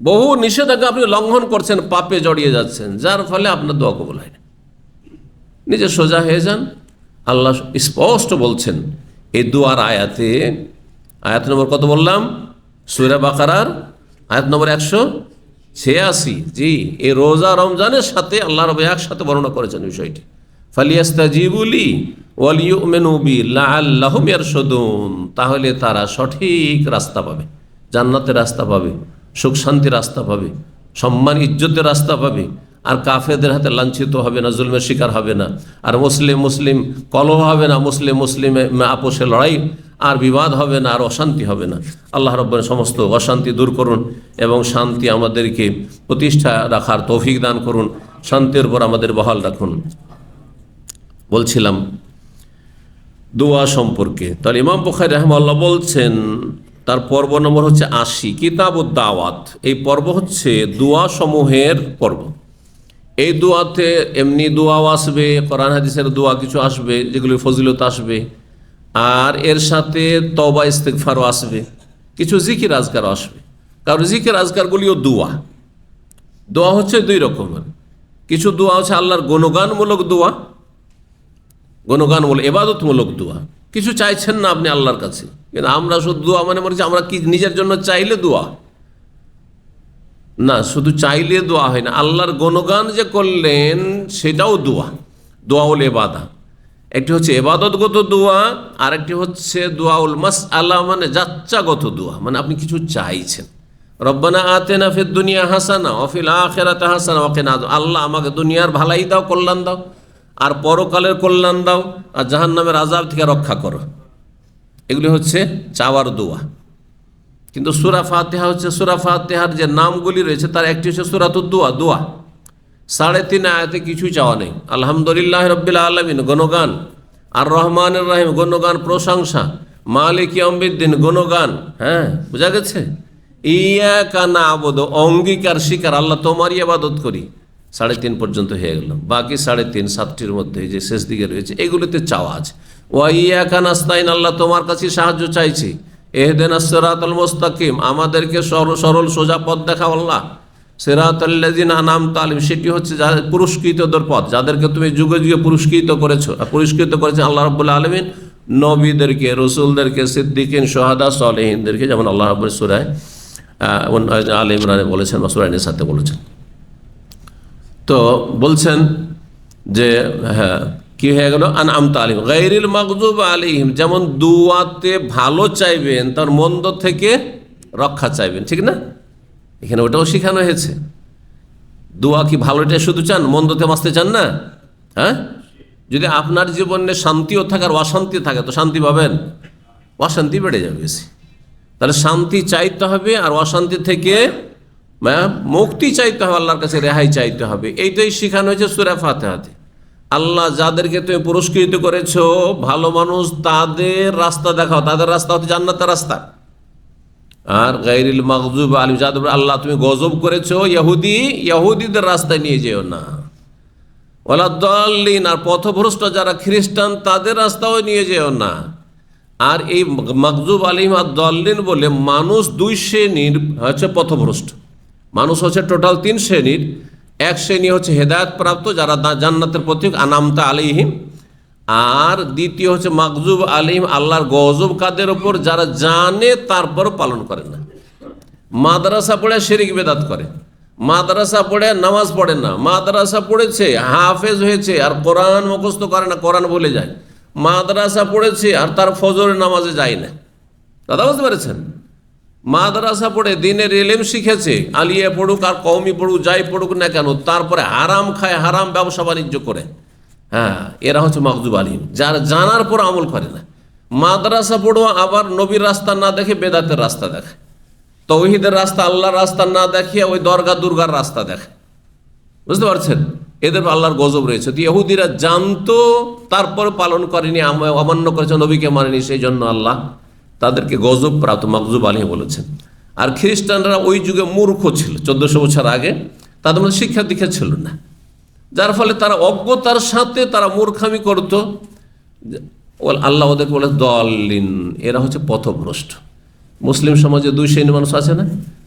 বহু নিষেধাজ্ঞা আপনি লঙ্ঘন করছেন, পাপে জড়িয়ে যাচ্ছেন, যার ফলে আপনার দোয়া কবুল হয় না। নিজে সোজা হয়ে যান। আল্লাহ স্পষ্ট বলছেন এই দুয়ার আয়াত নম্বর কত বললাম? সূরা বাকারার আয়াত নম্বর 186। জি, এই রোজা রমজানের সাথে আল্লাহ রাব্বুল একসাথে বর্ণনা করেছেন বিষয়টি। ফালিয়াস্তাজিবু লি ওয়ালিয়ুমিনু বি লাআল্লাহুম ইয়ারশুদুন, তাহলে তারা সঠিক রাস্তা পাবে, জান্নাতের রাস্তা পাবে, সুখ শান্তির রাস্তা পাবে, সম্মান ইজ্জতের রাস্তা পাবে, আর কাফেরদের হাতে লাঞ্ছিত হবে না, জুলমের শিকার হবে না, আর মুসলিম কলহ হবে না, মুসলিম আপোষে লড়াই আর বিবাদ হবে না, আর অশান্তি হবে না। আল্লাহ রাব্বুল সমস্ত অশান্তি দূর করুন এবং শান্তি আমাদেরকে প্রতিষ্ঠা রাখার তৌফিক দান করুন, শান্তির উপর আমাদের বহাল রাখুন। বলছিলাম দোয়া সম্পর্কে। তাহলে ইমাম বুখারী রাহিমাহুল্লাহ বলছেন তার পর্ব নম্বর হচ্ছে 80, কিতাবুদ দাওয়াত। এই পর্ব হচ্ছে দোয়া সমূহের পর্ব। এই দোয়াতে এমনি দোয়াও আসবে, কোরআন হাদিসের দোয়া কিছু আসবে যেগুলি ফজিলত আসবে, আর এর সাথে তওবা ইস্তিগফারও আসবে, কিছু জিকির আজকারও আসবে। কারণ জিকির আজকারগুলিও দোয়া হচ্ছে 2 রকমের। কিছু দোয়া হচ্ছে আল্লাহর গুণগানমূলক দোয়া, গুণগানমূলক ইবাদতমূলক দোয়া। কিছু চাইছেন না আপনি আল্লাহর কাছে, কিন্তু আমরা শুধু দোয়া মানে মনে হচ্ছে আমরা কি নিজের জন্য চাইলে দোয়া না, শুধু চাইলে দোয়া হয় না, আল্লাহর গুণগান যে করলেন সেটাও দোয়াউল ইবাদা। একটি হচ্ছে ইবাদতগত দোয়া, আর একটি হচ্ছে দোয়াউল মাসআলা, মানে যাচ্চাগত দোয়া, মানে আপনি কিছু চাইছেন। রব্বানা আতিনা ফিদ দুনিয়া হাসানা ওয়া ফিল আখিরাতি হাসানা ওয়া কিনা আযাব, আল্লাহ আমাকে দুনিয়ার ভালাই দাও, কল্যাণ দাও, আর পরকালের কল্যাণ দাও, আর জাহান্নামের আযাব থেকে রক্ষা করো। এগুলি হচ্ছে চাওয়ার দোয়া। কিন্তু সূরা ফাতিহা হচ্ছে, সূরা ফাতিহার যে নামগুলি রয়েছে তার একটি হচ্ছে সূরাতুদ দোয়া। 3.5 আয়াতে কিছুই চাওয়া নেই। আলহামদুলিল্লাহ রাব্বিল আলামিন গুণগান, আর রহমানির রহিম গুণগান প্রশংসা, মালিক ইয়াউমিদ্দিন গুণগান। হ্যাঁ, বোঝা গেছে? ইয়াকা না'বুদু, অঙ্গীকার স্বীকার, আল্লাহ তোমারই ইবাদত করি। 3.5 পর্যন্ত হয়ে গেল। বাকি 3.5 7টির মধ্যে যে শেষ দিকে রয়েছে এগুলোতে চাওয়া আছে। ওয়া ইয়াকা নাস্তাইন, আল্লাহ তোমার কাছে সাহায্য চাইছি। ইহদিনাস সিরাতাল মুস্তাকিম, আমাদেরকে সরল সোজা পথ দেখাও আল্লাহ। সিরাতাল্লাযিনা আন'আমতা আলাইহিম, সেটি হচ্ছে যাদের পুরস্কৃতদের পথ, যাদেরকে তুমি যুগে যুগে পুরস্কৃত করেছেন আল্লাহ রাব্বুল আলামিন, নবীদেরকে, রসুলদেরকে, সিদ্দিকিন, শুহাদা, সালেহিনদেরকে, যেমন আল্লাহ রাব্বুল সূরা আলে ইমরানে বলেছেন বা সূরা নিসাতে বলেছেন। তো বলছেন যে হ্যাঁ, কি হয়ে গেল? আন'আমতা আলাইহিম গায়রিল মাগযুবি আলাইহিম, যেমন দুয়াতে ভালো চাইবেন তার মন্দ থেকে রক্ষা চাইবেন, ঠিক না? এখানে ওটাও শেখানো হয়েছে। দোয়া কি ভালোটা শুধু চান, মন্দতে বাঁচতে চান না? হ্যাঁ, যদি আপনার জীবনে শান্তিও থাকে আর অশান্তি থাকে তো শান্তি পাবেন? অশান্তি বেড়ে যাবে বেশি। তাহলে শান্তি চাইতে হবে আর অশান্তি থেকে মুক্তি চাইতে হবে, আল্লাহর কাছে রেহাই চাইতে হবে। এইটাই শেখানো হয়েছে সূরা ফাতিহাতে। আল্লাহ যাদেরকে তুমি পুরস্কৃত করেছো ভালো মানুষ, তাদের রাস্তা দেখাও, তাদের রাস্তা হচ্ছে জান্নাতের রাস্তা। আর গায়রিল মাগযুব আলাইহিম, যাদের আল্লাহ তুমি গজব করেছো ইহুদিদের রাস্তায় নিয়ে যেও না। ওয়ালা দাল্লিন, আর পথভ্রষ্ট যারা খ্রিস্টান তাদের রাস্তাও নিয়ে যেও না। আর এই মাগযুব আলাইহিম আর দাল্লিন বলে মানুষ দুই শ্রেণীর হচ্ছে পথভ্রষ্ট। মানুষ হচ্ছে টোটাল তিন শ্রেণীর। এক শ্রেণী হচ্ছে হেদায়েত প্রাপ্ত, যারা জান্নাতের প্রতীক আনামতা আলাইহিম। আর দ্বিতীয় হচ্ছে মাগযুব আলাইহিম, আল্লাহর গজব কাদের ওপর, যারা জানে তারপর পালন করে না। মাদ্রাসা পড়ে শিরক বেদাত করে, মাদ্রাসা পড়ে নামাজ পড়ে না, মাদ্রাসা পড়েছে হাফেজ হয়েছে আর কোরআন মুখস্থ করে না, কোরআন বলে যায়। মাদ্রাসা পড়েছে আর তার ফজরের নামাজে যায় না। কথা বুঝতে পেরেছেন? মাদ্রাসা পড়ে দিনের ইলম শিখেছে, আলিয়া পড়ুক আর কওমি পড়ুক, যাই পড়ুক না কেন, তারপরে হারাম খায়, হারাম ব্যবসা বাণিজ্য করে। হ্যাঁ, এরা হচ্ছে মাগযুব আলাইহিম, যারা জানার পর আমল করে না। মাদ্রাসা পড়ো আবার নবীর রাস্তা না দেখে বেদাতের রাস্তা দেখে, তৌহিদের রাস্তা আল্লাহর রাস্তা না দেখিয়ে ওই দরগা দুর্গার রাস্তা দেখে। বুঝতে পারছেন? এদের আল্লাহর গজব রয়েছে। তো ইহুদিরা জানতো তারপর পালন করেনি, অমান্য করেছে, নবীকে মানেনি, সেই জন্য আল্লাহ তাদেরকে গজব প্রাপ্ত মাগযুব আলাইহিম বলেছেন। আর খ্রিস্টানরা ওই যুগে মূর্খ ছিল, 1400 বছর আগে তাদের মধ্যে শিক্ষা দীক্ষা ছিল না, যার ফলে তারা অজ্ঞতার সাথে তারা মূর্খামি করত। আল্লাহ ওদেরকে বলে দলিন, এরা হচ্ছে পথভ্রষ্ট। মুসলিম সমাজে দুই শ্রেণীর মানুষ আছে না?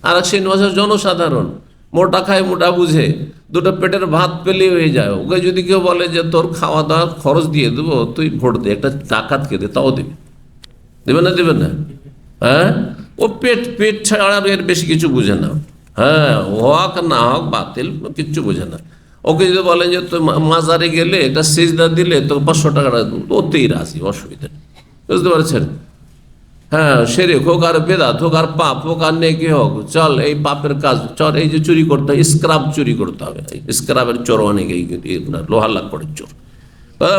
আর এক শ্রেণীর মানুষ জনসাধারণ, মোটা খায় মোটা বুঝে, দুটো পেটের ভাত পেলে হয়ে যায়। ওকে যদি কেউ বলে যে তোর খাওয়া দাওয়া খরচ দিয়ে দেবো, তুই ভোট দে, একটা ডাকাতকে দে, তাও দেবে, দেবে না? দেবে না? হ্যাঁ, ও পেট ছাড়া এর বেশি কিছু বুঝে না। হ্যাঁ, হক না হক বাতিল কিচ্ছু বুঝে না। ওকে যদি বলেন যে তো মাজারে গেলে একটা সিজদা দিলে তো 500 টাকা ওতেই রাজি, অসুবিধা নেই। বুঝতে পারছেন? হ্যাঁ, শিরক হোক আর বেদাত হোক আর পাপ হোক আর নেকি হোক, চল এই পাপের কাজ, চল এই যে চুরি করতে হবে, স্ক্রাব চুরি করতে হবে। স্ক্রাবের চোর অনেকেই লোহার লাগ পড়ে চোর।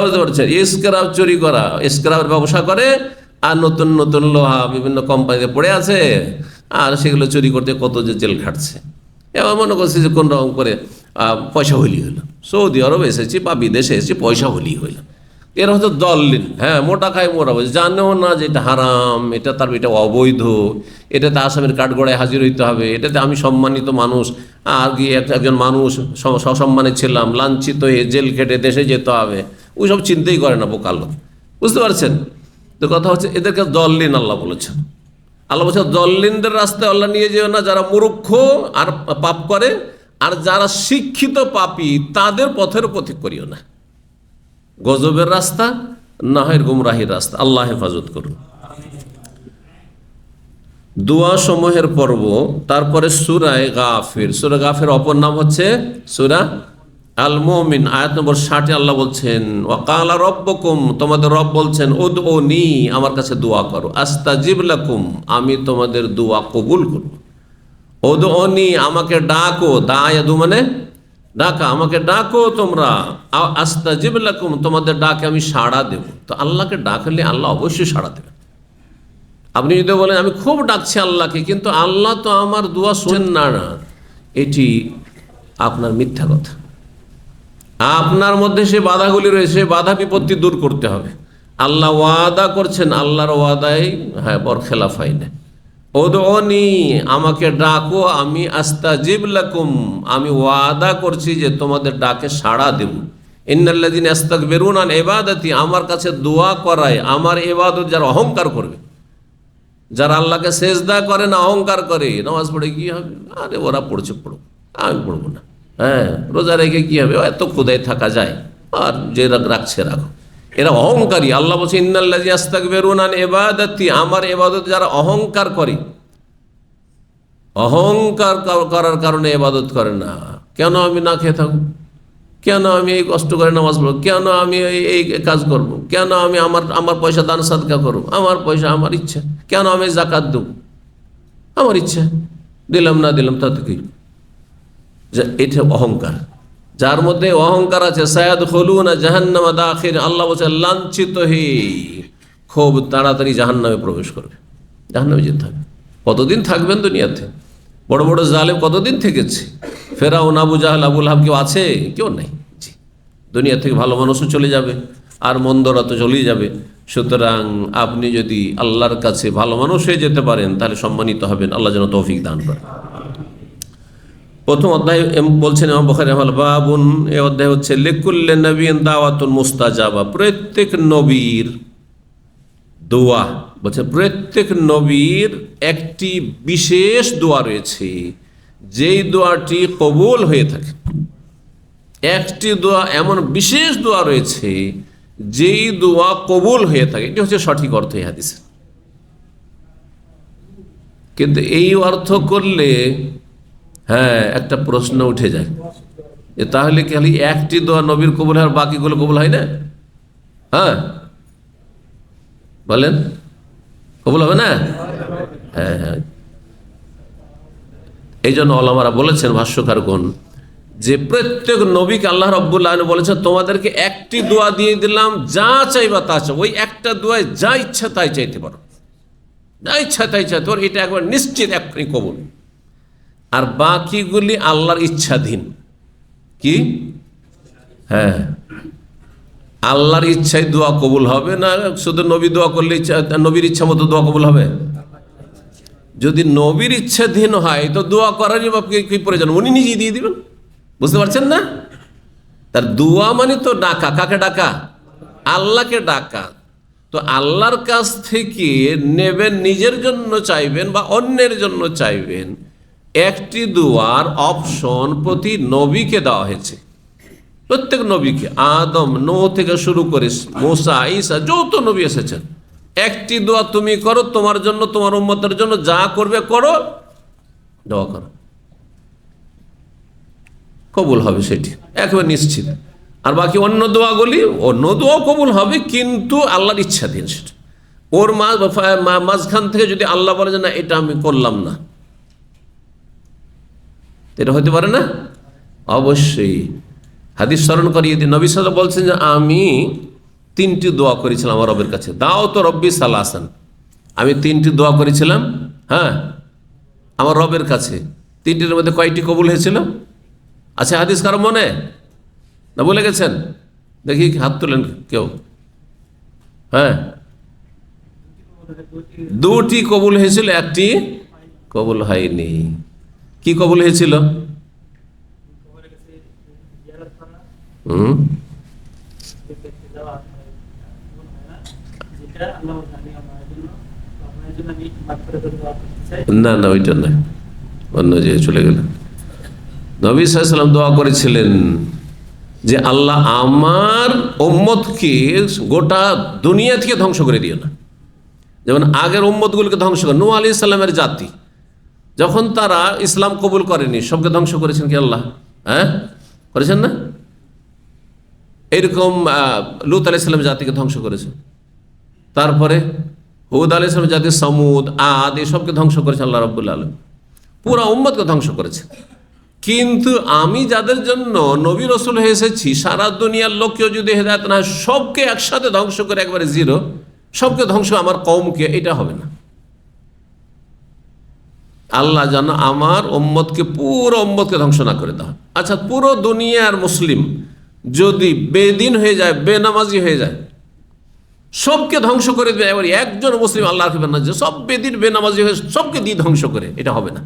বুঝতে পারছেন? স্ক্রাব চুরি করা, স্ক্রাবের ব্যবসা করে আর নতুন নতুন লোহা বিভিন্ন কোম্পানিতে পড়ে আছে, আর সেগুলো চুরি করতে কত যে জেল খাটছে। এবার মনে করছি যে কোন রকম করে পয়সা হলি হইল, সৌদি আরব এসেছি বা বিদেশে এসেছি, পয়সা হলি হইল। এরা হচ্ছে দলিল। হ্যাঁ, মোটা খায় মোটা বলছে, জানেও না যে এটা হারাম, এটা অবৈধ, এটাতে আসামের কাঠগড়ায় হাজির হইতে হবে, এটাতে আমি সম্মানিত মানুষ, আর গিয়ে একজন মানুষ সসম্মানে ছিলাম, লাঞ্ছিত হয়ে জেল খেটে দেশে যেতে হবে, ওই সব চিন্তাই করে না বোকা লোক। বুঝতে পারছেন? তো কথা হচ্ছে এদেরকে দলিন আল্লাহ বলেছেন। আল্লাহ বলছে দলিনদের রাস্তায় আল্লাহ নিয়ে যেও না, যারা মূর্খ আর পাপ করে, আর যারা শিক্ষিত পাপী তাদের পথের পথিক করিও না। গজবের রাস্তা না হয় গুমরাহির রাস্তা। আল্লাহ হেফাজত করুন। দোয়া সমূহের পর্ব, তারপরে সূরা গাফির। সূরা গাফির অপর নাম হচ্ছে সূরা আল মুমিন। আয়াত নম্বর 60 আল্লাহ বলছেন ওয়াকালা রব্বুকুম, তোমাদের রব বলছেন উদউনি, আমার কাছে দোয়া করো, আস্তাজিব লাকুম, আমি তোমাদের দোয়া কবুল করব। উদউনি, আমাকে ডাকো, দায়াদু মানে ডাকা, আমাকে ডাকো তোমরা, আস্তাজিব লাকুম, তোমাদের ডাকে আমি সাড়া দেব। তো আল্লাহকে ডাকলে আল্লাহ অবশ্যই সাড়া দেবেন। আপনি যদি বলেন আমি খুব ডাকছি আল্লাহকে কিন্তু আল্লাহ তো আমার দোয়া শোনেন না, এটি আপনার মিথ্যা কথা। আপনার মধ্যে সে বাধাগুলি রয়েছে, বাধা বিপত্তি দূর করতে হবে। আল্লাহ ওয়াদা করছেন, আল্লাহর ওয়াদায় বরখেলাফ হয় না। উদউনি, আমাকে ডাকো, আমি আস্তাজিব লাকুম, আমি ওয়াদা করছি যে তোমাদের ডাকে সাড়া দেব। ইন্নাল্লাযিনা ইস্তাকবিরুনা আন ইবাদাতি, আমার কাছে দোয়া করায়, আমার ইবাদত যারা অহংকার করবে, যারা আল্লাহকে সেজদা করে না, অহংকার করে, নামাজ পড়ে কি হবে, আরে ওরা পড়ছে পড়ুক, আমি পড়বো না। হ্যাঁ, রোজা রেখে কি হবে, এত ক্ষুধায় থাকা যায়, আর যে রাখছে রাখো। এরা অহংকারী। আল্লাহ বলছে ইন্নাল্লাযিনা ইস্তাকবিরুনা আন ইবাদাতি, আমার ইবাদত যারা অহংকার করে, অহংকার করার কারণে ইবাদত করে না। কেন আমি না খেয়ে থাকবো, কেন আমি এই কষ্ট করে নামাজ পড়বো, কেন আমি এই কাজ করব, কেন আমি আমার পয়সা দান সাদকা করবো, আমার পয়সা আমার ইচ্ছা, কেন আমি যাকাত দেব, আমার ইচ্ছা, দিলাম না দিলাম তাতে কি। এটা অহংকার। যার মধ্যে অহংকার আছে সায়াদখুলুনা জাহান্নামা দাখির, আল্লাহ বলছে লাঞ্ছিত হে খুব তাড়াতাড়ি জাহান্নামে প্রবেশ করবে, জাহান্নামে যেতে হবে। কতদিন থাকবেন দুনিয়াতে? বড় বড় জালেম কতদিন থেকেছে? ফেরাউন, আবু জাহল, আবুল হাব কেউ আছে? কেউ নেই। দুনিয়া থেকে ভালো মানুষও চলে যাবে, আর মন্দরা তো চলেই যাবে। সুতরাং আপনি যদি আল্লাহর কাছে ভালো মানুষ হয়ে যেতে পারেন তাহলে সম্মানিত হবেন। আল্লাহ যেন তৌফিক দান করেন। প্রথম অধ্যায় বলছেন ইমাম বুখারী রাহিমাহুল্লাহ, বাবুন, এই অধ্যায় হচ্ছে লিকুল্লি নবিয়্যিন দাওয়াতুন মুস্তাজাবা, প্রত্যেক নবীর দোয়া, বলছে প্রত্যেক নবীর একটি বিশেষ দোয়া রয়েছে যেই দোয়াটি কবুল হয়ে থাকে। একটি দোয়া, এমন বিশেষ দোয়া রয়েছে যেই দোয়া কবুল হয়ে থাকে। এটি হচ্ছে সঠিক অর্থ এই হাদিসের। কিন্তু এই অর্থ করলে একটা প্রশ্ন উঠে যায় যে তাহলে কি খালি একটি দোয়া নবীর কবুল হয় আর বাকিগুলো কবুল হয় না? বলেন, কবুল হবে না? হ্যাঁ। এই জন্য ওলামারা বলেছেন, ভাষ্যকারগণ, যে প্রত্যেক নবীকে আল্লাহ রাব্বুল আলামিন বলেছেন তোমাদেরকে একটি দোয়া দিয়ে দিলাম, যা চাইবা তা চাও। ওই একটা দোয়ায় যা ইচ্ছা তাই চাইতে পারো, যা ইচ্ছা তাই চাইতে পারো, এটা একবার নিশ্চিত এখনই কবুল। আর বাকিগুলি আল্লাহর ইচ্ছাধীন। কি? আল্লাহর ইচ্ছায় দোয়া কবুল হবে না। শুধু নবী দোয়া করলে নবীর ইচ্ছা মতো দোয়া কবুল হবে? যদি নবীর ইচ্ছাধীন হয় তো দোয়া করারই কি প্রয়োজন? উনি নিজেই দিয়ে দিবেন। বুঝতে পারছেন না? তার দোয়া মানে তো ডাকা। কাকে ডাকা? আল্লাহকে ডাকা। তো আল্লাহর কাছ থেকে নেবেন, নিজের জন্য চাইবেন বা অন্যের জন্য চাইবেন, একটি দোয়ার অপশন প্রতি নবীকে দেওয়া হয়েছে। প্রত্যেক নবীকে, আদম, নূহ থেকে শুরু করে মুসা, ঈসা, যত নবী এসেছেন, একটি দোয়া তুমি করো, তোমার জন্য, তোমার উম্মতের জন্য যা করবে করো, দোয়া করো, কবুল হবে, সেটি একেবারে নিশ্চিত। আর বাকি অন্য দোয়াগুলি, অন্য দোয়া কবুল হবে কিন্তু আল্লাহর ইচ্ছাধীন। সেটা ওর মাঝখান থেকে যদি আল্লাহ বলে যে না এটা আমি করলাম না, এটা হতে পারে না? অবশ্যই। হাদিস স্মরণ করিয়ে দিন, নবী সাল্লাল্লাহু আলাইহি ওয়াসাল্লাম বলছেন যে আমি 3টি দোয়া করেছিলাম আমার রবের কাছে। দাও তো রব্বি সালাসান, আমি 3টি দোয়া করেছিলাম আমার রবের কাছে। 3টির মধ্যে কয়টি কবুল হয়েছিল? আচ্ছা, হাদিস কারো মনে না? বলে গেছেন? দেখি হাত তুলেন কেউ। 2টি কবুল হয়েছিল, 1টি কবুল হয়নি। কি কবুল হয়েছিল? না, ওইটা নয়, অন্য যে চলে গেলেন। নবী সাল্লাল্লাহু আলাইহি ওয়াসাল্লাম দোয়া করেছিলেন যে আল্লাহ আমার উম্মতকে গোটা দুনিয়া থেকে ধ্বংস করে দিও না। যেমন আগের উম্মতগুলোকে ধ্বংস করে, নূহ আলাইহিস সালামের জাতি যখন তারা ইসলাম কবুল করেনি, সবকে ধ্বংস করেছেন কি আল্লাহ? করেছেন না? এরকম লূত আলাইহিস সালামের জাতিকে ধ্বংস করেছেন। তারপরে হুদ আলাইহিস সালামের জাতি, সমুদ, আদ, এসবকে ধ্বংস করেছেন আল্লাহ রাব্বুল আলামিন। পুরা উম্মতকে ধ্বংস করেছে। কিন্তু আমি যাদের জন্য নবী রাসূল হয়ে এসেছি, সারা দুনিয়ার লোককেও যদি হেদায়েত না হয়, সবকে একসাথে ধ্বংস করে একবারে জিরো, সবকে ধ্বংস আমার কওমকে, এটা হবে না। আল্লাহ যেন আমার উম্মতকে, পুরো উম্মতকে ধ্বংস না করে দেওয়া। আচ্ছা, পুরো দুনিয়ার মুসলিম যদি বেদিন হয়ে যায়, বেনামাজি হয়ে যায়, সবকে ধ্বংস করে দেবে, এবার একজন মুসলিম আল্লাহ রাখবেন না যে সব বেদিন বেনামাজি হয়ে সবকে দিয়ে ধ্বংস করে, এটা হবে না।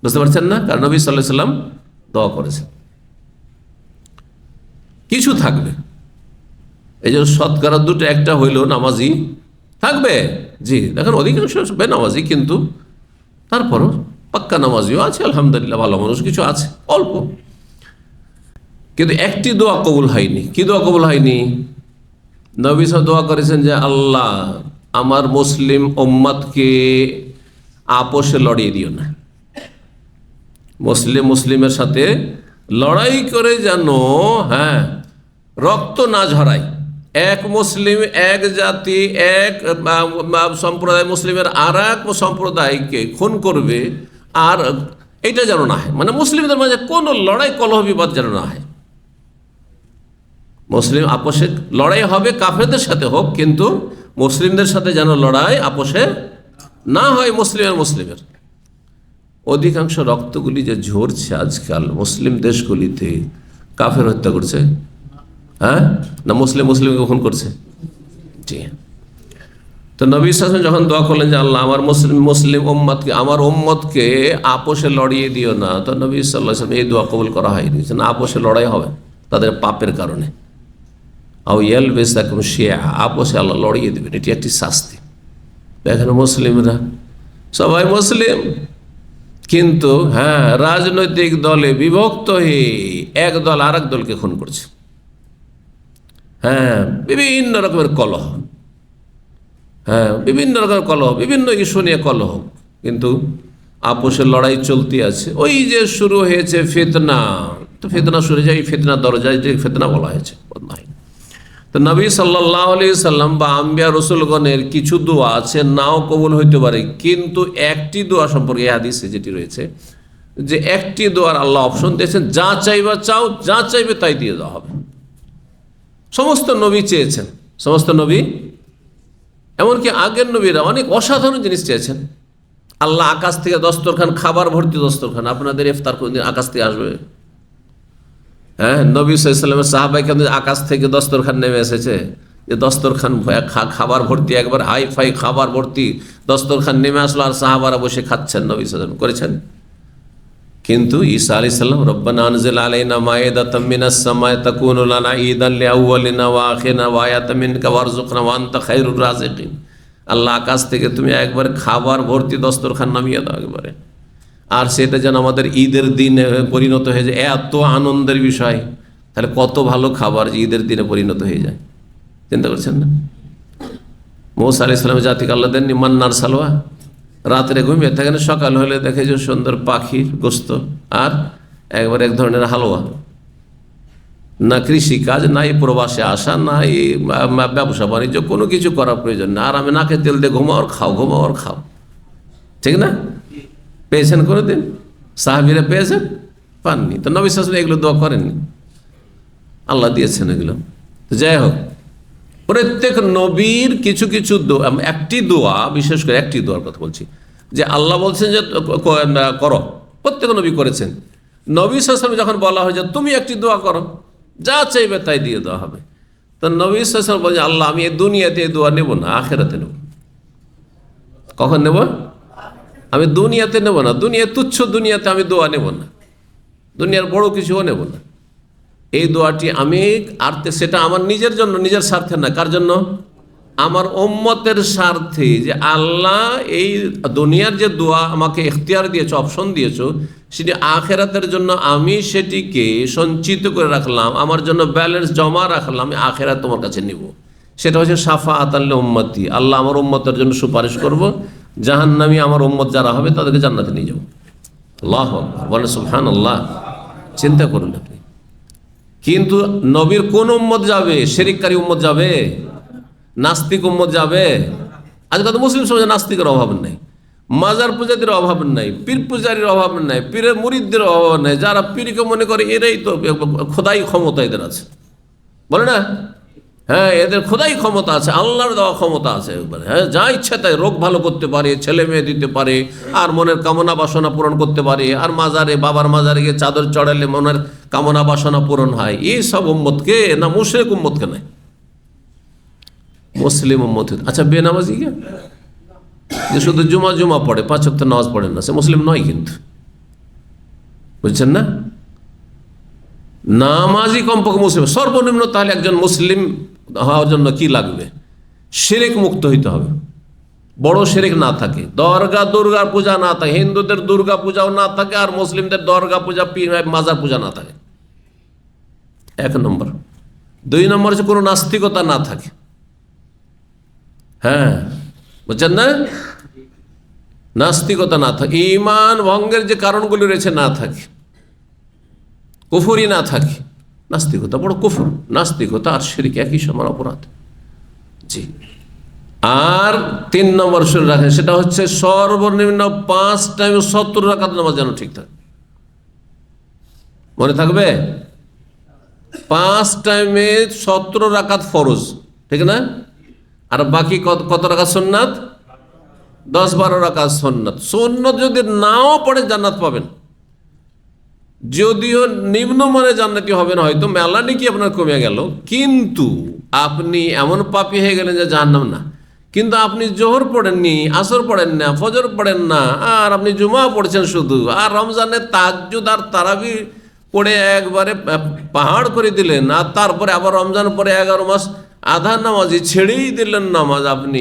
বুঝতে পারছেন না? কারণ নবী সাল্লাল্লাহু আলাইহি ওয়াসাল্লাম দোয়া করেছেন কিছু থাকবে। এই যে শতকরা 2 একটা হইলেও নামাজি থাকবে। জি, দেখেন অধিকাংশ বেনামাজি, কিন্তু তারপরও পাক্কা নামাজিও আছে, আলহামদুলিল্লাহ, ভালো মানুষ কিছু আছে অল্প। কিন্তু একটি দোয়া কবুল হয়নি। কি দোয়া কবুল হয়নি? নবী সাল্লাল্লাহু আলাইহি ওয়াসাল্লাম দোয়া করেছেন যে আল্লাহ আমার মুসলিম উম্মতকে আপোষে লড়িয়ে দিও না। মুসলিমের সাথে লড়াই করে যেন রক্ত না ঝরায়। এক মুসলিম, এক জাতি, এক সম্প্রদায় মুসলিমের আর এক সম্প্রদায়কে খুন করবে, আর এটা যেন না হয়। মানে মুসলিমদের মাঝে কোনো লড়াই, কলহ, বিবাদ যেন না হয়। মুসলিম আপোষে লড়াই হবে, কাফেরদের সাথে হোক, কিন্তু মুসলিমদের সাথে যেন লড়াই আপোষে না হয় মুসলিমের অধিকাংশ রক্তগুলি যে ঝরছে আজকাল মুসলিম দেশগুলিতে, কাফের হত্যা করছে, হ্যাঁ না মুসলিমকে খুন করছে? জি। তো নবী সাল্লাল্লাহু আলাইহি ওয়াসাল্লাম যখন দোয়া করলেন যে আল্লাহ আমার মুসলিম উম্মতকে, আমার উম্মতকে আপোষে লড়িয়ে দিও না, তো নবী সাল্লাল্লাহু আলাইহি ওয়াসাল্লাম এই দোয়া কবুল করা হয়নি। না, আপোষে লড়াই হবে তাদের পাপের কারণে। আও ইয়ালবিসাকুম শিয়া, আপোষে আল্লাহ লড়িয়ে দেবেন, এটি একটি শাস্তি। এখানে মুসলিমরা সবাই মুসলিম, কিন্তু হ্যাঁ রাজনৈতিক দলে বিভক্ত হয়ে এক দল আর এক দলকে খুন করছে। হ্যাঁ, বিভিন্ন রকমের কলহ, বিভিন্ন রকমের কলহ, বিভিন্ন ইস্যু নিয়ে কলহ, কিন্তু আপোষের লড়াই চলতে আছে। ওই যে শুরু হয়েছে ফিতনা, তো ফিতনা শুরু যায়, ফিতনা দরজায় যে ফিতনা বলা হয়েছে। তো নবী সাল্লাল্লাহু আলাইহি সাল্লাম বা আম্বিয়া রসুলগণের কিছু দোয়া আছে নাও কবুল হইতে পারে, কিন্তু একটি দোয়া সম্পর্কে হাদিসে যেটি রয়েছে যে একটি দোয়ার আল্লাহ অপশন দিয়েছেন, যা চাইবা চাও, যা চাইবে তাই দিয়ে দেওয়া হবে। সমস্ত নবী চেয়েছেন, সমস্ত নবী, এমনকি আগের নবীরা অনেক অসাধারণ জিনিস চেয়েছেন। আল্লাহ আকাশ থেকে দস্তরখান, খাবার ভর্তি দস্তরখান, আপনাদের ইফতার কোনদিন আকাশ থেকে আসবে? হ্যাঁ, নবী সাল্লাল্লাহু আলাইহি ওয়াসাল্লামের সাহাবায়ে কেরাম আকাশ থেকে দস্তরখান নেমে এসেছে, যে দস্তরখান খাবার ভর্তি, একবার হাই ফাই খাবার ভর্তি দস্তরখান নেমে আসলো আর সাহাবারা বসে খাচ্ছেন, নবী সাল্লাল্লাহু আলাইহি ওয়াসাল্লাম করেছেন। কিন্তু ঈসা আলাইহিস সালাম রব্বানা আনজিল আলাইনা মাইদাতাম মিনাস সামাই তাকুনু লানা ঈদান লিআউয়ালিনা ওয়া আখিরিনা ওয়া আয়াতাম মিনকা ওয়ারযুকনা ওয়া আনতা খায়রুর রাযিকিন। আল্লাহ আকাশ থেকে তুমি একবার খাবার ভর্তি দস্তরখান নামিয়ে দাও একবারে, আর সেটা যেন আমাদের ঈদের দিনে পরিণত হয়ে যায়। এত আনন্দের বিষয়, তাহলে কত ভালো খাবার যে ঈদের দিনে পরিণত হয়ে যায়, চিন্তা করছেন না? মূসা আলাইহিস সালামের জাতিকে আল্লাহ দেননি মান্নার সালোয়া, রাত্রে ঘুমিয়ে থাকেন, সকাল হলে দেখে যে সুন্দর পাখির গোস্ত আর একবার এক ধরনের হালুয়া। না কৃষিকাজ, নাই প্রবাসে আসা, নাই ব্যবসা বাণিজ্য, কোনো কিছু করার প্রয়োজন না, আর আমি নাকে তেল দিয়ে ঘুমাও আর খাও, ঘুমাও আর খাও, ঠিক না? পেয়েছেন কোনোদিন? সাহাবীরা পেয়েছেন? পাননি। তো নবী সাল্লাল্লাহু আলাইহি ওয়াসাল্লাম এগুলো দোয়া করেননি, আল্লাহ দিয়েছেন এগুলো। তো যাই হোক, প্রত্যেক নবীর কিছু কিছু দোয়া, একটি দোয়া, বিশেষ করে একটি দোয়ার কথা বলছি, যে আল্লাহ বলছেন যে করো, প্রত্যেক নবী করেছেন। নবী সাল্লাল্লাহু আলাইহি ওয়াসাল্লাম যখন বলা হয় যে তুমি একটি দোয়া করো, যা চাইবে তাই দিয়ে দেওয়া হবে, তো নবী সাল্লাল্লাহু আলাইহি ওয়াসাল্লাম বলছেন আল্লাহ আমি এই দুনিয়াতে এই দোয়া নেব না, আখিরাতে নেব। কখন নেব? আমি দুনিয়াতে নেব না, দুনিয়া তুচ্ছ, দুনিয়াতে আমি দোয়া নেব না, দুনিয়ার বড় কিছুও নেব না। এই দোয়াটি আমি, আর সেটা আমার নিজের জন্য, নিজের স্বার্থে না, কার জন্য? আমার উম্মতের স্বার্থে, যে আল্লাহ এই দুনিয়ার যে দোয়া আমাকে ইখতিয়ার দিয়েছো, অপশন দিয়েছো, সেটি আখেরাতের জন্য আমি সেটিকে সঞ্চিত করে রাখলাম, আমার জন্য ব্যালেন্স জমা রাখলাম, আমি আখেরাত তোমার কাছে নিব। সেটা হচ্ছে শাফাআতান লি উম্মতি, আল্লাহ আমার উম্মতের জন্য সুপারিশ করব, জাহান্নামী আমার উম্মত যারা হবে তাদেরকে জান্নাতে নিয়ে যাবো। আল্লাহু আকবার, বলেন সুবহানাল্লাহ। চিন্তা করুন আপনি, কিন্তু নবীর কোন উম্মত যাবে? শিরককারী উম্মত যাবে? নাস্তিক উম্মত যাবে? আজকাল তো মুসলিম সমাজে নাস্তিকের অভাব নেই, মাজার পূজাদের অভাব নাই, পীর পূজারীর অভাব নাই, পীরের মুরিদদের অভাব নাই। যারা পীরকে মনে করে এরাই তো খোদাই ক্ষমতা এদের আছে, বলে না? হ্যাঁ, এদের খোদাই ক্ষমতা আছে, আল্লাহর দেওয়া ক্ষমতা আছে একবারে। হ্যাঁ, যা ইচ্ছা তাই রোগ ভালো করতে পারে, ছেলে মেয়ে দিতে পারে, আর মনের কামনা বাসনা পূরণ করতে পারে, আর মাজারে, বাবার মাজারে গিয়ে চাদর চড়ালে মনের কামনা বাসনা পূরণ হয়। এই সব উম্মতকে না, মুশরিক উম্মতকে নাই, মুসলিম উম্মত। আচ্ছা, বেনামাজি কে, যে শুধু জুমা পড়ে, 5 ওয়াক্ত নামাজ পড়েন না, সে মুসলিম নয় কিন্তু, বুঝছেন না? নামাজি কমপক্ষে মুসলিম, সর্বনিম্ন তাহলে একজন মুসলিম হওয়ার জন্য কি লাগবে? শিরক মুক্ত হইতে হবে, বড় শিরক না থাকে, দুর্গা পূজা না থাকে, হিন্দুদের দুর্গা পূজাও না থাকে, আর মুসলিমদের দরগা পূজা, মাজার পূজা না থাকে, 1 নম্বর। 2 নম্বর হচ্ছে কোনো নাস্তিকতা না থাকে। হ্যাঁ, বুঝছেন না? নাস্তিকতা না থাকে, ঈমান ভঙ্গের যে কারণগুলি রয়েছে না থাকে, কুফরি না থাকে। নাস্তিকতা বড় কুফর, নাস্তিকতা আর শিরক একই সমান অপরাধ। জি। আর 3 নম্বর শুনে রাখেন, সেটা হচ্ছে সর্বনিম্ন 5 টাইমে 70 রাকাত নামাজ যেন ঠিক থাকে। মনে থাকবে? 5 টাইমে 70 রাকাত ফরজ, ঠিক না? আর বাকি কত রাকাত সুন্নাত? 10-12 রাকাত সুন্নাত। সুন্নাত যদি নাও পড়ে জান্নাত পাবেন, যদিও নিম্নমানের জান্নাতি হবে না, হয়তো মেলা নাকি আপনার কমে গেল, কিন্তু আপনি এমন পাপী হয়ে গেলেন যে জাহান্নাম না। কিন্তু আপনি জোহর পড়েননি, আসর পড়েন না, ফজর পড়েন না, আর আপনি জুমা পড়ছেন শুধু, আর রমজানের তাহাজ্জুদ আর তারাবি পড়ে একবারে পাহাড় করে দিলেন, আর তারপরে আবার রমজান পরে 11 মাস আধা নামাজি ছেড়েই দিলেন নামাজ, আপনি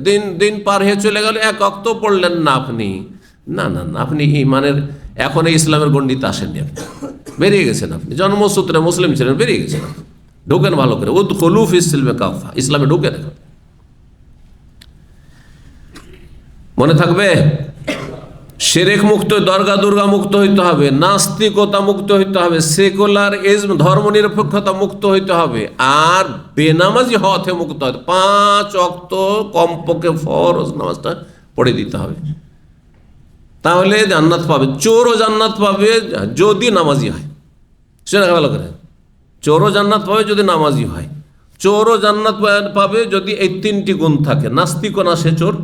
দিন দিন পার হয়ে চলে গেল, 1 ওয়াক্ত পড়লেন না আপনি। না না না, আপনি ইমানের এখন এই ইসলামের গণ্ডিতে আসেননি, আপনি বেরিয়ে গেছেন। আপনি জন্মসূত্রে মুসলিম ছিলেন, বেরিয়ে গেছেন। আপনি ঢোকেন ভালো করে, উদখুলু ফিস সিলমে কাফা, ইসলামে ঢুকে দেখেন। মনে থাকবে, শিরক মুক্ত, দরগা দুর্গা মুক্ত হইতে হবে, নাস্তিকতা মুক্ত হইতে হবে, সেকুলার ইজম ধর্মনিরপেক্ষতা মুক্ত হইতে হবে, আর বেনামাজি হওয়া থেকে মুক্ত হতে 5 ওয়াক্ত কমপক্ষে ফরজ নামাজটা পড়ে দিতে হবে, তাহলে জান্নাত পাবে। চোরও জান্নাত পাবে যদি নামাজি হয়। সেটা ভালো করে, চোরও জান্নাত পাবে যদি নামাজি হয়। চোরও জান্নাত পাবে যদি এই 3টি গুণ থাকে, নাস্তিকও না সে চোর,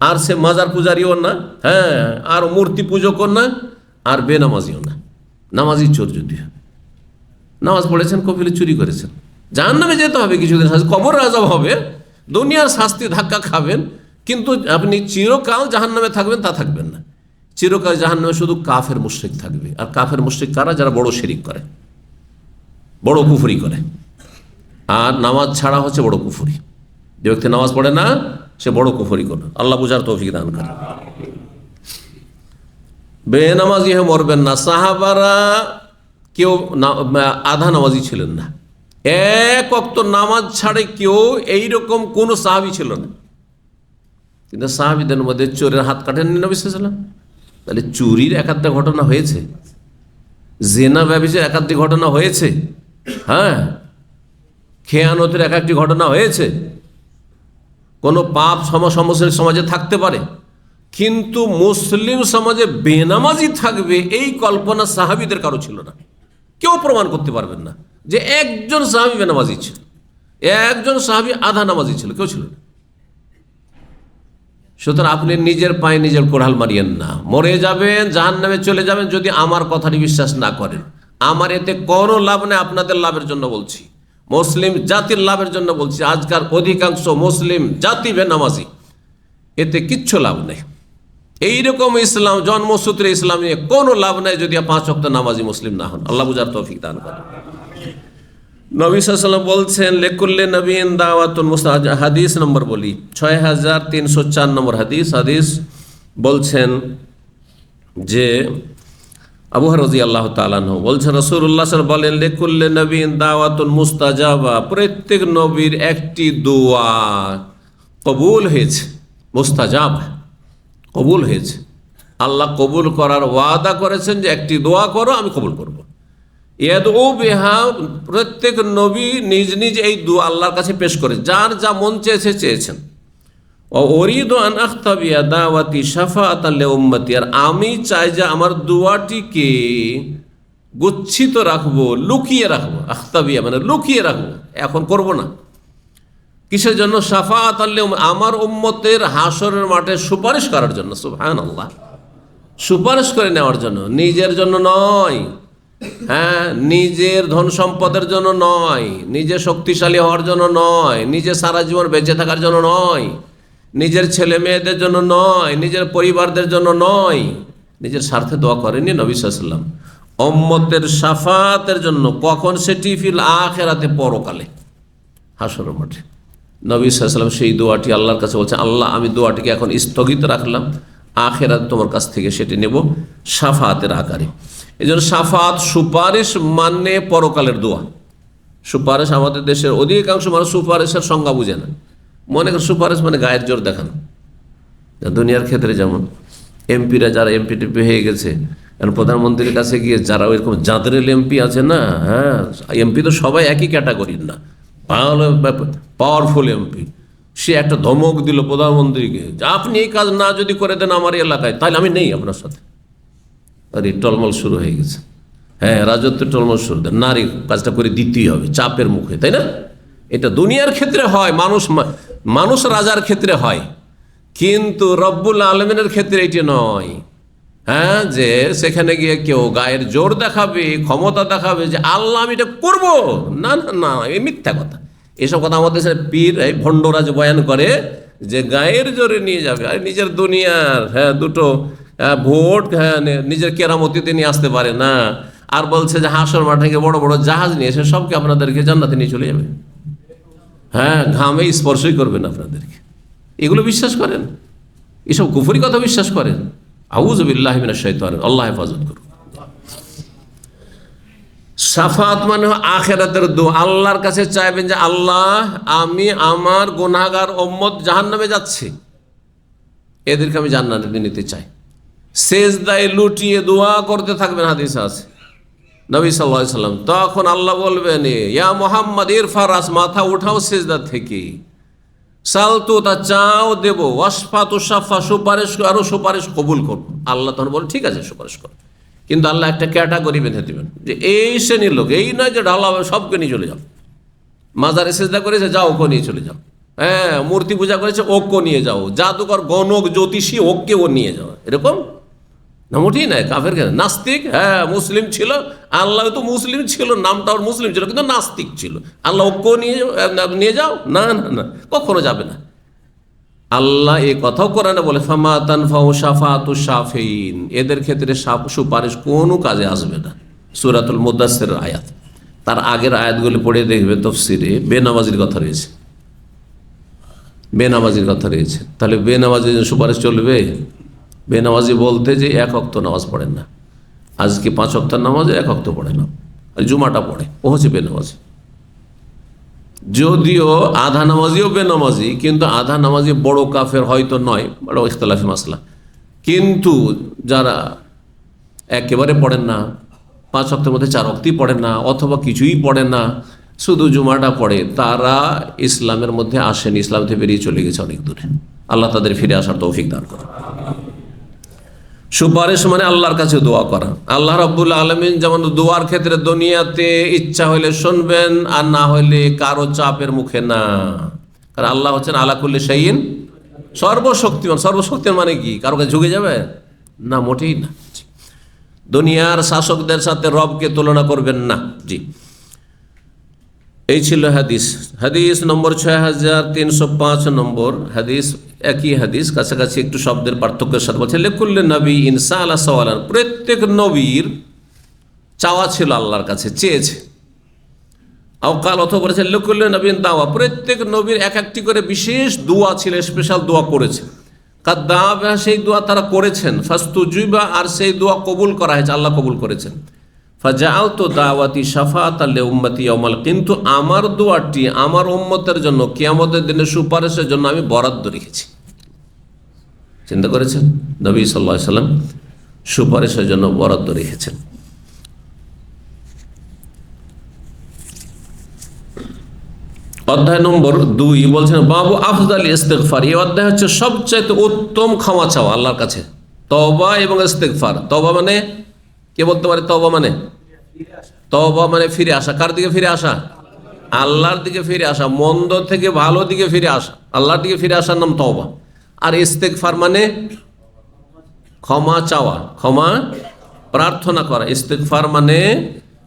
আর সে মাজার পূজারিও না, হ্যাঁ, আর মূর্তি পূজকও না, আর বেনামাজিও না। নামাজি চোর যদি নামাজ পড়েছেন, কপিলে চুরি করেছেন, জাহান্নামে যেতে হবে কিছুদিন, কবর আযাব হবে, দুনিয়ার শাস্তি ধাক্কা খাবেন, কিন্তু আপনি চিরকাল জাহান্নামে থাকবেন তা থাকবেন না। চিরকাল জাহান্নামে শুধু কাফের মুশরিক থাকবে। আর কাফের মুশরিক কারা? যারা বড় শিরিক করে, বড় কুফরি করে। আর নামাজ ছাড়া হচ্ছে বড় কুফরি। যে ব্যক্তি নামাজ পড়ে না সে বড় কুফরি করে। আল্লাহ বুঝার তৌফিক দান করে। বেনামাজি হয়ে মরবেন না। সাহাবারা কেউ আধা নামাজি ছিলেন না, 1 ওয়াক্ত নামাজ ছাড়ে কেউ এইরকম কোন সাহাবী ছিল না। কিন্তু সাহাবীদের মধ্যে চোরের হাত কাটেননি নবী সাল্লাল্লাহু আলাইহি ওয়াসাল্লাম। তাহলে চুরির 1-2 ঘটনা হয়েছে, জেনা ব্যভিচার 1-2 ঘটনা হয়েছে, হ্যাঁ, খেয়ানতের 1-1টি ঘটনা হয়েছে, কোনো পাপ সমাজে থাকতে পারে, কিন্তু মুসলিম সমাজে বেনামাজি থাকবে এই কল্পনা সাহাবীদের কারো ছিল না। কেউ প্রমাণ করতে পারবেন না যে একজন সাহাবী বেনামাজি ছিল, একজন সাহাবী আধা নামাজি ছিল, কেউ ছিল না। সুতরাং আপনি নিজের পায়ে নিজের কোড়াল মারিয়েন না। মরে যাবেন, জাহান্নামে চলে যাবেন যদি আমার কথাটি বিশ্বাস না করেন। আমার এতে কোনো লাভ নেই, আপনাদের লাভের জন্য বলছি, মুসলিম জাতির লাভের জন্য বলছি। আজকাল অধিকাংশ মুসলিম জাতি বেনামাজি, এতে কিচ্ছু লাভ নেই। এইরকম ইসলাম, জন্মসূত্রে ইসলাম নিয়ে কোনো লাভ নেই যদি 5 ওয়াক্ত নামাজি মুসলিম না হন। আল্লাহ বুঝার তৌফিক দান করেন। নবী সাল্লাল্লাহু আলাইহি ওয়াসাল্লাম বলছেন, লিকুল্লি নবিয়্যিন দাওয়াতুন মুস্তাজাব। হাদিস নম্বর বলি 6304 নম্বর হাদিস বলছেন যে আবু হুরায়রা রাদিয়াল্লাহু তাআলা আনহু বলছেন, রাসূলুল্লাহ সাল্লাল্লাহু আলাইহি ওয়াসাল্লাম বলেন, লিকুল্লি নবিয়্যিন দাওয়াতুন মুস্তাজাবা, প্রত্যেক নবীর একটি দোয়া কবুল হয়েছে, মুস্তাজাব, কবুল হয়েছে। আল্লাহ কবুল করার ওয়াদা করেছেন যে একটি দোয়া করো আমি কবুল করব। ইয়াদউ বিহা, প্রত্যেক নবী নিজ নিজ এই দোয়া আল্লাহর কাছে পেশ করে, যার যা মন চেয়েছে চেয়েছেন। ও উরিদু আন আখতাবিয়া দাওয়াতি শাফাআতান লি উম্মতি, আর আমি চাই যে আমার দোয়াটিকে গচ্ছিত রাখবো, লুকিয়ে রাখবো। আখতাবিয়া মানে লুকিয়ে রাখবো, এখন করব না। কিসের জন্য? শাফাআতান লি উম্মতি, আমার উম্মতের হাসরের মাঠে সুপারিশ করার জন্য। সুবহানাল্লাহ, সুপারিশ করে নেওয়ার জন্য, নিজের জন্য নয়। হ্যাঁ, নিজের ধন সম্পদের জন্য নয়, নিজে শক্তিশালী হওয়ার জন্য নয়, নিজে সারা জীবন বেঁচে থাকার জন্য নয়, নিজের ছেলে মেয়েদের জন্য নয়, নিজের পরিবারদের জন্য নয়, নিজের স্বার্থে দোয়া করেননি নবী সাল্লাল্লাহু আলাইহি ওয়াসাল্লাম, উম্মতের শাফাতের জন্য। কখন? সেটি ফিল আখিরাতে, পরকালে, হাসরের মাঠে। নবী সাল্লাল্লাহু আলাইহি ওয়াসাল্লাম সেই দোয়াটি আল্লাহর কাছে বলছেন, আল্লাহ আমি দোয়াটিকে এখন স্থগিত রাখলাম, আখিরাতে তোমার কাছ থেকে সেটি নেব শাফাতের আকারে। এই জন্য শাফাত, সুপারিশ মানে পরকালের দোয়া। সুপারিশ, আমাদের দেশের অধিকাংশ মানুষ সুপারিশের সংজ্ঞা বুঝে না, মনে করেন সুপারিশ মানে গায়ের জোর দেখানো। দুনিয়ার ক্ষেত্রে যেমন এমপিরা, যারা এমপি টিপি হয়ে গেছে, কারণ প্রধানমন্ত্রীর কাছে গিয়ে যারা ওইরকম জাদরেল এমপি আছে না, হ্যাঁ, এমপি তো সবাই একই ক্যাটাগরির না, পাওয়ারফুল এমপি, সে একটা ধমক দিল প্রধানমন্ত্রীকে, আপনি এই কাজ না যদি করে দেন আমার এলাকায়, তাহলে আমি নেই আপনার সাথে। আরে টলমল শুরু হয়ে গেছে। হ্যাঁ, রাজত্ব টলমল শুরু, নারী কাজটা করে দিতেই হবে চাপের মুখে, তাই না? এটা দুনিয়ার ক্ষেত্রে হয়, মানুষ রাজার ক্ষেত্রে হয়, কিন্তু রব্বুল আলমিনের ক্ষেত্রে এটি নয়। হ্যাঁ, যে সেখানে গিয়ে কেউ গায়ের জোর দেখাবে, ক্ষমতা দেখাবে যে আল্লাহ আমি এটা করবো, না না না, এই মিথ্যা কথা। এসব কথা আমাদের পীর এই ভণ্ডরা যে বয়ান করে যে গায়ের জোরে নিয়ে যাবে, আর নিজের দুনিয়ার দুটো ভোট নিজের কেরামতিতে নিয়ে আসতে পারে না, আর বলছে যে হাসর মাঠে গিয়ে বড় বড় জাহাজ নিয়ে এসে সবকে আপনাদেরকে জান্নাতে নিয়ে চলে যাবে। ঘামে স্পর্শই করবেন আপনাদেরকে। এগুলো বিশ্বাস করেন? এসব কুফরি কথা বিশ্বাস করেন? আউযু বিল্লাহি মিনাশ শাইতানির, আল্লাহ হেফাজত করুন। শাফাত মানে আখিরাতের দোয়া। আল্লাহর কাছে চাইবেন যে আল্লাহ, আমি আমার গুনাহগার উম্মত জাহান্নামে যাচ্ছে, এদেরকে আমি জান্নাতে নিতে চাই। সেজদায় লুটিয়ে দোয়া করতে থাকবেন, হাদিসে আছে নবী সাল্লাল্লাহু আলাইহি সাল্লাম। তখন আল্লাহ বলবেন, ইয়া মুহাম্মদ ইরফা রাস, মাথা উঠাও সেজদা থেকে, সালতু তা চাও দেব, ওয়াসফাতু শাফা, সুপারিশ আরো সুপারিশ কবুল করব। আল্লাহ তখন বলেন ঠিক আছে সুপারিশ করো, কিন্তু আল্লাহ একটা ক্যাটাগরি বেঁধে দেবেন যে এই শ্রেণীর লোক, এই নয় যে ঢালা সবকে নিয়ে চলে যাও। মাজারে সেজদা করেছে, যাও ওকে নিয়ে চলে যাও। মূর্তি পূজা করেছে, ওকে নিয়ে যাও। জাদুকর, গণক, জ্যোতিষী, ওকে ও নিয়ে যাও, এরকম না, মোটেই নাই। কাফের কেন? নাস্তিক, মুসলিম ছিল, আল্লাহ তো মুসলিম ছিল, নামটা ওর মুসলিম ছিল, কিন্তু নাস্তিক ছিল। আল্লাহ ওকে নিয়ে যাও, না না না, কখনো যাবে না। আল্লাহ এই কথাও কোরআনে বলে, ফামা তানফাউ শাফাআতু শাফিঈন, এদের ক্ষেত্রে সুপারিশ কোনো কাজে আসবে না। সূরাতুল মুদাসসির আয়াত। তার আগের আয়াতগুলো পড়ে দেখবে তাফসীরে বেনামাজির কথা রয়েছে, বেনামাজির কথা রয়েছে। তাহলে বেনামাজির সুপারিশ চলবে? বেনামাজি বলতে যে এক ওয়াক্ত নামাজ পড়েন না, আজকে 5 ওয়াক্ত নামাজে 1 ওয়াক্ত পড়ে না, আর জুমাটা পড়ে, ও হচ্ছে বেনামাজি। যদিও আধা নামাজিও বেনামাজি, কিন্তু আধা নামাজি বড় কাফের হয়তো নয়, বড় ইখতিলাফি মাসলা। কিন্তু যারা একেবারে পড়েন না, 5 ওয়াক্তের মধ্যে 4 ওয়াক্তই পড়েন না, অথবা কিছুই পড়েন না, শুধু জুমাটা পড়ে, তারা ইসলামের মধ্যে আসেন, ইসলাম থেকে বেরিয়ে চলে গেছে অনেক দূরে। আল্লাহ তাদের ফিরে আসার তৌফিক দান করে। সুপারিশ মানে আল্লাহর কাছে দোয়া করা। আল্লাহ রাব্বুল আলামিন যেমন দোয়ার ক্ষেত্রে দুনিয়াতে ইচ্ছা হইলে শুনবেন, আর না হইলে কারো চাপের মুখে না। কারণ আল্লাহ হচ্ছেন আলা কুল্লি শাইইন, সর্বশক্তিমান। সর্বশক্তিমান মানে কি? কারো কাছে ঝুঁকে যাবে না, মোটেই না। দুনিয়ার শাসকদের সাথে রবকে তুলনা করবেন না। জি, এই ছিল হাদিস। হাদিস নম্বর 6305 নম্বর হাদিস, একই হাদিস, কাছাকাছি একটু শব্দের পার্থক্যের সাথে বলছে, লিকুল্লি নবী ইনসা আলা সওয়ালান, প্রত্যেক নবীর চাওয়া ছিল আল্লাহর কাছে, চেয়েছে। আওকাল অথবা বলেছে লিকুল্লি নবীন দাওয়া, প্রত্যেক নবীর এক একটি করে বিশেষ দোয়া ছিল, স্পেশাল দোয়া করেছে। কাদ্দাবা, সেই দোয়া তারা করেছেন। ফাস্তুজিবা, আর সেই দোয়া কবুল করা হয়েছে, আল্লাহ কবুল করেছেন। ফাজাআলতু দাওয়াতি শাফাআতাল লিউম্মতি ইয়াউমাল, কিন্তু আমার দোয়াটি আমার উম্মতের জন্য কিয়ামতের দিনে সুপারিশের জন্য আমি বরাদ্দ রেখেছি। চিন্তা করেছেন? নবী সাল্লাল্লাহু আলাইহি সাল্লাম সুপারিশের জন্য বরাদ্দ রেখেছেন। অধ্যায় নম্বর 2 বলছেন বাবু আফদাল ইস্তিগফার। এই অধ্যায় হচ্ছে সবচাইতে উত্তম ক্ষমা চাওয়া আল্লাহর কাছে, তওবা এবং ইস্তিগফার। তওবা মানে কে বলতে পারে? তওবা মানে ফিরে আসা। কার দিকে ফিরে আসা? আল্লাহর দিকে ফিরে আসা, মন্দ থেকে ভালো দিকে ফিরে আসা, আল্লাহর দিকে ফিরে আসার নাম তওবা। আর ইস্তিগফার মানে ক্ষমা চাওয়া, ক্ষমা প্রার্থনা করা। ইস্তিগফার মানে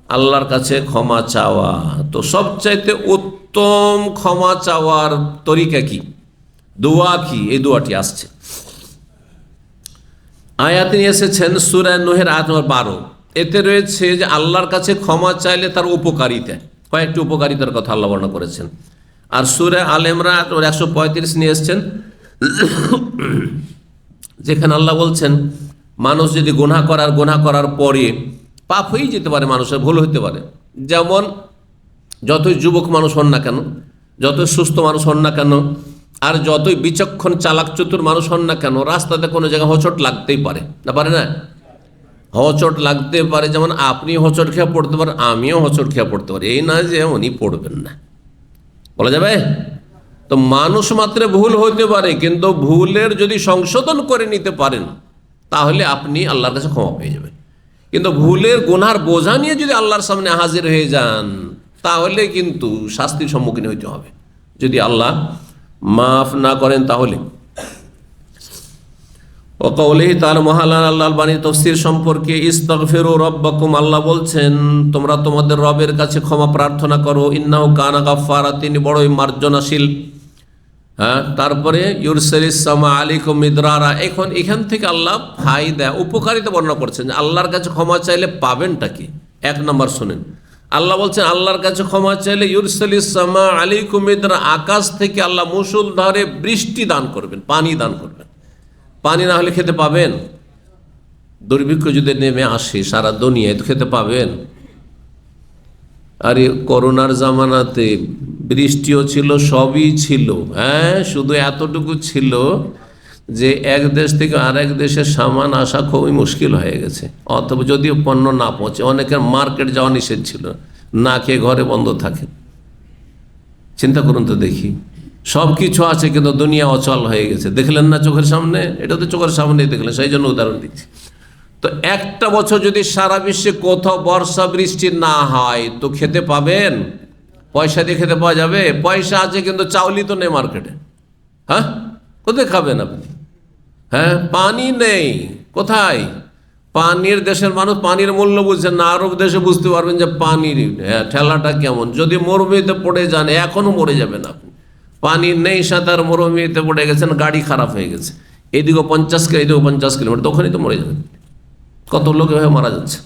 আল্লাহর কাছে ক্ষমা চাওয়া। তো সবচাইতে উত্তম ক্ষমা চাওয়ার তরিকা কি, দোয়া কি? এই দোয়াটি আসছে, আয়াতে এসেছেন সূরা নূহের আয়াত নম্বর 12। এতে রয়েছে যে আল্লাহর কাছে ক্ষমা চাইলে তার উপকারিতা, কয়েকটি উপকারিতার কথা আল্লাহ বর্ণনা করেছেন। আর সূরা আল ইমরান 135 নিয়ে এসেছেন, যেখানে আল্লাহ বলছেন মানুষ যদি গুনাহ করার পরে পাপ হয়েই যেতে পারে, মানুষের ভুল হতে পারে। যেমন যতই যুবক মানুষ হন না কেন, যতই সুস্থ মানুষ হন না কেন, আর যতই বিচক্ষণ চালাক চতুর মানুষ হন না কেন, রাস্তাতে কোনো জায়গায় হোঁচট লাগতেই পারে, না পারে না? হোঁচট লাগতে পারে। যেমন আপনি হোঁচট খেয়ে পড়তে পারেন, আমিও হোঁচট খেয়ে পড়তে পারি, এই না যে উনি পড়বেন না, বলা যাবে? তো মানুষ মাত্রে ভুল হইতে পারে, কিন্তু ভুলের যদি সংশোধন করে নিতে পারেন তাহলে আপনি আল্লাহর কাছে ক্ষমা পেয়ে যাবেন। কিন্তু ভুলের গুনার বোঝা নিয়ে যদি আল্লাহর সামনে হাজির হয়ে যান তাহলে কিন্তু শাস্তির সম্মুখীন হইতে হবে। যদি আল্লাহ মাফ না করেন তাহলে ও কওলিহি তাআলা মহান আল্লাহর বাণী তাফসীর সম্পর্কে ইস্তাগফিরু রাব্বাকুম, আল্লাহ বলছেন তোমরা তোমাদের রবের কাছে ক্ষমা প্রার্থনা করো, ইন্নাহু কানা গাফফারা, তিনি বড়ই মার্জনাশীল। হ্যাঁ, তারপরে ইউরসিলিস সামা আলাইকুম মিদরারা। এখান থেকে আল্লাহ ফায়দা উপকারিতা বর্ণনা করছেন যে আল্লাহর কাছে ক্ষমা চাইলে পাবেনটা কি। এক নম্বর শুনেন, আল্লাহ বলছেন আল্লাহর কাছে ক্ষমা চাইলে ইউরসিলিস সামা আলাইকুম মিদরা, আকাশ থেকে আল্লাহ মুষলধারে বৃষ্টি দান করবেন, পানি দান করবেন। পানি না হলে খেতে পাবেন? দুর্ভিক্ষ যদি নেমে আসে সারা দুনিয়ায় তো খেতে পাবেন? আর করোনার জামানাতে বৃষ্টিও ছিল, সবই ছিল, হ্যাঁ, শুধু এতটুকু ছিল যে এক দেশ থেকে আরেক দেশে সামান আসা খুবই মুশকিল হয়ে গেছে, অথবা যদিও পণ্য না পৌঁছে, অনেকের মার্কেট যাওয়া নিষেধ ছিল, না খেয়ে ঘরে বন্ধ থাকে। চিন্তা করুন তো দেখি, সব কিছু আছে কিন্তু দুনিয়া অচল হয়ে গেছে। দেখলেন না চোখের সামনে? এটা তো চোখের সামনেই দেখলেন, সেই জন্য উদাহরণ দিচ্ছি। তো একটা বছর যদি সারা বিশ্বে কোথাও বর্ষা বৃষ্টি না হয় তো খেতে পাবেন? পয়সা দিয়ে খেতে পাওয়া যাবে? পয়সা আছে কিন্তু চাউলই তো নেই মার্কেটে। হ্যাঁ, কোথায় খাবেন আপনি? হ্যাঁ, পানি নেই কোথায়? পানির দেশের মানুষ পানির মূল্য বুঝছেন না, আরব দেশে বুঝতে পারবেন যে পানির ঠেলাটা কেমন। যদি মরুভূমিতে পড়ে যান এখনো মরে যাবেন আপনি। পানি নেই, সাঁতার মরুভূমিতে পড়ে গেছেন, গাড়ি খারাপ হয়ে গেছে, এদিকেও 50 কিলো এদিকেও 50 কিলোমিটার, তখনই তো মরে যাবেন। কত লোক এভাবে মারা যাচ্ছে।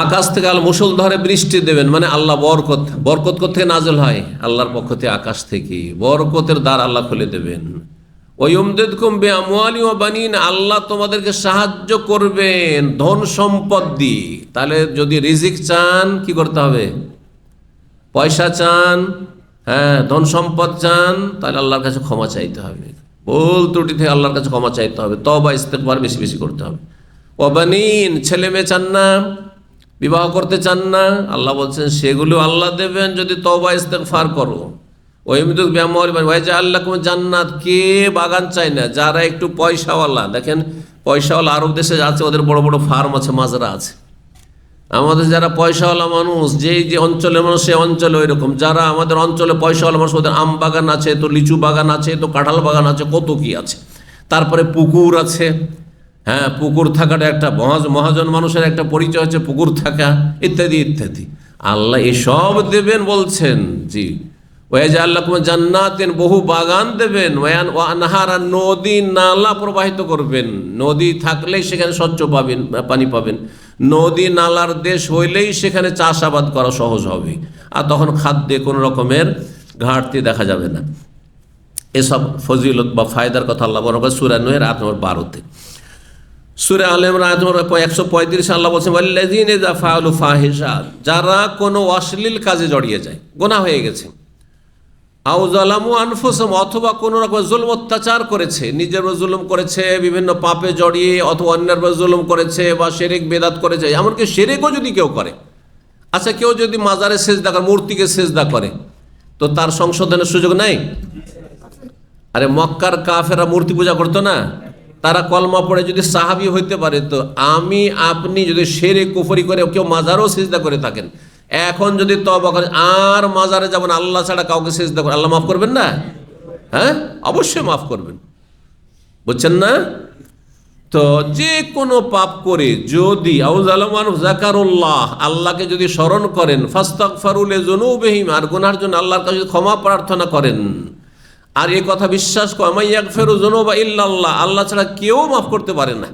আকাশ থেকে আল্লাহ মুষলধারে বৃষ্টি দেবেন, মানে আল্লাহ বরকত। বরকত কোথেকে নাজল হয়? আল্লাহর পক্ষ থেকে, আকাশ থেকে বরকতের দ্বার আল্লাহ খুলে দেবেন। ওয়ায়ুমদিদকুম বিআমওয়ালি ওয়া বানিন, আল্লাহ তোমাদেরকে সাহায্য করবেন ধন সম্পদ দিয়ে। তাহলে যদি রিজিক চান কি করতে হবে? পয়সা চান, হ্যাঁ, ধন সম্পদ চান, তাহলে আল্লাহর কাছে ক্ষমা চাইতে হবে। ভুল ত্রুটি থেকে আল্লাহর কাছে ক্ষমা চাইতে হবে, তওবা ইস্তেগফার বেশি বেশি করতে হবে। ওয়া বানিন, ছেলে মেয়ে চান না, বিবাহ করতে চান না, আল্লাহ বলছেন সেগুলো আল্লাহ দেবেন যদি তওবা ইস্তেগফার করো। ওয়াইমদুক বিআমওয়ালি ওয়াজআল লাকুম জান্নাত, কে বাগান চায় না? যারা একটু পয়সাওয়ালা, দেখেন পয়সাওয়ালা আরব দেশে আছে, ওদের বড় বড় ফার্ম আছে, মাজরা আছে। আমাদের যারা পয়সাওয়ালা মানুষ, যেই যে অঞ্চলের মানুষ সে অঞ্চলে ওই রকম। যারা আমাদের অঞ্চলে পয়সাওয়ালা মানুষ, ওদের আম বাগান আছে, তো লিচু বাগান আছে, তো কাঁঠাল বাগান আছে, কত কি আছে। তারপরে পুকুর আছে, হ্যাঁ, পুকুর থাকাটা একটা মহাজন মানুষের একটা পরিচয় হচ্ছে পুকুর থাকা, ইত্যাদি ইত্যাদি। আল্লাহ এসব দেবেন বলছেন, জি। ওয়াজআল লাকুম জান্নাতিন, বহু বাগান দেবেন। ওয়া আনহারা, নদী নালা প্রবাহিত করবেন। নদী থাকলেই সেখানে স্বচ্ছ পাবেন, পানি পাবেন। নদী নালার দেশ হইলেই সেখানে চাষাবাদ করা সহজ হবে, আর তখন খাদ্যে কোনো রকমের ঘাটতি দেখা যাবে না। এসব ফজিলত বা ফায়দার কথা আল্লাহ বর্ণনা করে সূরা নূহের আয়াত নম্বর 12-তে। সূরা আলে ইমরান আয়াত নম্বর 135 আল্লাহ বলছেন ওয়াল্লাযীনা ইযা ফাআলু ফাহিশা, যারা কোনো অশ্লীল কাজে জড়িয়ে যায়, গুনাহ হয়ে গেছে, আও যালামু আনফুসাহুম, অথবা কোনো রকম জুলম অত্যাচার করেছে, নিজের উপর জুলুম করেছে, বিভিন্ন পাপে জড়িয়ে, অথবা অন্যের উপর জুলুম করেছে, বা শিরক বেদাত করেছে। এমনকি শিরকও যদি কেউ করে, আচ্ছা কেউ যদি মাজারে সেজদা করে, মূর্তিকে সেজদা করে, তো তার সংশোধনের সুযোগ নাই? আরে মক্কার কাফেররা মূর্তি পূজা করতো না, তারা কলমা পড়ে যদি সাহাবী হইতে পারে, তো আমি আপনি যদি শিরক কুফরি করে কেউ মাজারও সেজদা করে থাকেন, এখন যদি তওবা করেন আর মাজারে যাবেন, আল্লাহ ছাড়া কাউকে সেজদা করে, আল্লাহ মাফ করবেন না? হ্যাঁ, অবশ্যই মাফ করবেন, বুঝছেন না? তো যে কোনো পাপ করে যদি যাকারুল্লাহ, আল্লাহকে যদি স্মরণ করেন, ফাস্তাগফারু লিযুনুবিহিম, আর গুনাহর জন্য আল্লাহর কাছে ক্ষমা প্রার্থনা করেন, আর এই কথা বিশ্বাস করেন মাইয়াগফিরু যুনুবা ইল্লাল্লাহ, আল্লাহ ছাড়া কেউ মাফ করতে পারে না।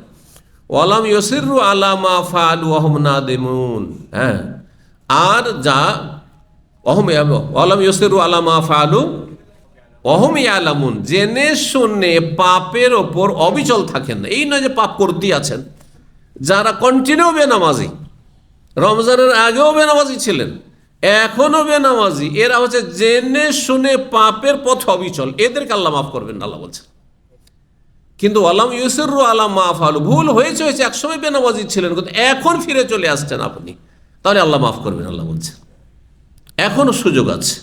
ওয়ালাম ইউসিররু আলা মা ফাআলু ওয়া হুম নাদিমুন, হ্যাঁ, আর যা ওয়ালাম ইউসিররু আলা মা ফাআলু ওয়া হুম ইয়ালামুন, জেনে শুনে পাপের ওপর অবিচল থাকেন না। এই নয় যে পাপ করতেই আছেন। যারা কন্টিনিউ বেনামাজি, রমজানের আগেও বেনামাজি ছিলেন, এখনো বেনামাজি, এরা হচ্ছে জেনে শুনে পাপের পথ অবিচল, এদেরকে আল্লাহ মাফ করবেন আল্লাহ বলছেন। কিন্তু ওয়ালাম ইউসিররু আলা মা ফাআলু, ভুল হয়েছে, একসময় বেনামাজি ছিলেন কিন্তু এখন ফিরে চলে আসছেন আপনি, তাহলে আল্লাহ মাফ করবেন আল্লাহ বলছেন। এখনো সুযোগ আছে,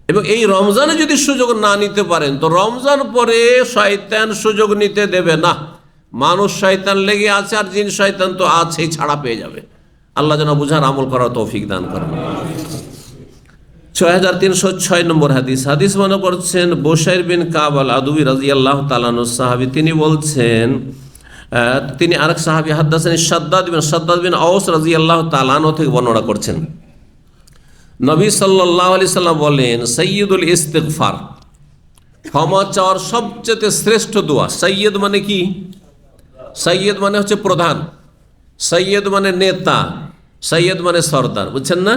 এবং এই রমজানে যদি সুযোগ না নিতে পারেন তো রমজান পরে শয়তান সুযোগ নিতে দেবে না। মানুষ শয়তান লেগে আছে, আর জিন শয়তান তো আছেই, ছাড়া পেয়ে যাবে। আল্লাহ যেন বুঝার আমল করার তৌফিক দান করেন। 6306 নম্বর হাদিস। হাদিস মনে করছেন বুশাইর বিন কাব আল আদুবী রাদিয়াল্লাহু তাআলা আনহু সাহাবী। তিনি বলছেন, তিনি আরেক সাহাবী হাদাসানি শাদ্দাদ বিন আওস রাদিয়াল্লাহু তাআলা আনহু থেকে বর্ণনা করছেন, নবী সাল্লাল্লাহু আলাইহি সাল্লাম বলেন, সাইয়্যিদুল ইস্তিগফার, ক্ষমা চাওয়ার সবচেয়ে শ্রেষ্ঠ দোয়া। সাইয়্যিদ মানে কি? সাইয়্যিদ মানে হচ্ছে প্রধান, সাইয়্যিদ মানে নেতা, সাইয়্যিদ মানে সর্দার, বুঝছেন না?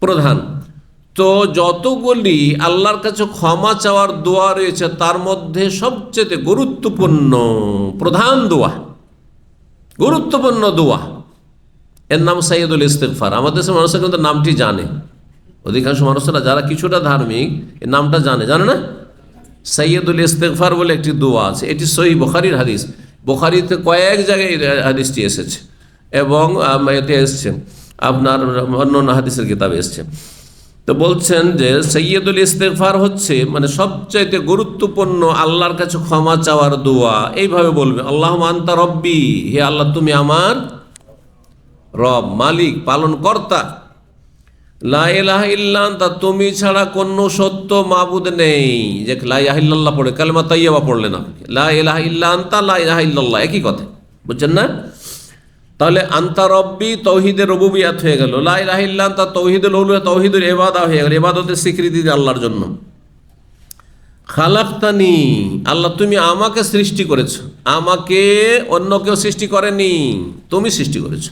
প্রধান। তো যতগুলি আল্লাহর কাছে ক্ষমা চাওয়ার দোয়া রয়েছে তার মধ্যে সবচেয়ে গুরুত্বপূর্ণ প্রধান দোয়া, গুরুত্বপূর্ণ দোয়া, এর নাম সাইয়্যিদুল ইস্তিগফার। আমাদের দেশের মানুষরা কিন্তু নামটি জানে, অধিকাংশ মানুষরা যারা কিছুটা ধার্মিক এই নামটা জানে না? সাইয়্যিদুল ইস্তিগফার বলে একটি দোয়া আছে, এটি সহিহ বুখারীর হাদিস। বুখারীতে কয়েক জায়গায় হাদিসটি এসেছে এবং এতে এসছে আপনার অন্য হাদিসের কিতাবে এসছে। তো বলছেন যে সাইয়্যিদুল ইস্তিগফার হচ্ছে মানে সবচাইতে গুরুত্বপূর্ণ আল্লাহর কাছে ক্ষমা চাওয়ার দোয়া। এইভাবে বলবে, আল্লাহুম্মা আনতা রব্বি, হে আল্লাহ তুমি আমার রব, মালিক, পালন কর্তা। লা ইলাহা ইল্লা আনতা, তুমি ছাড়া কোনো সত্য মাবুদ নেই। যে লা ইলাহা ইল্লাল্লাহ পড়ে কালেমা তাইয়্যিবা পড়লেন আপনি, লা ইলাহা ইল্লা আনতা, লা ইলাহা ইল্লাল্লাহ একই কথা, বুঝছেন না? তাহলে আনতা রব্বি তৌহিদের রুবুবিয়াত হয়ে গেল, লা ইলাহা ইল্লা আনতা তৌহিদুল উলুহিয়্যাত, তৌহিদুল ইবাদা হয়ে গেল, ইবাদতের স্বীকৃতি আল্লাহর জন্য। খালাকতানি, আল্লাহ তুমি আমাকে সৃষ্টি করেছো, আমাকে অন্য কেউ সৃষ্টি করেনি, তুমি সৃষ্টি করেছো,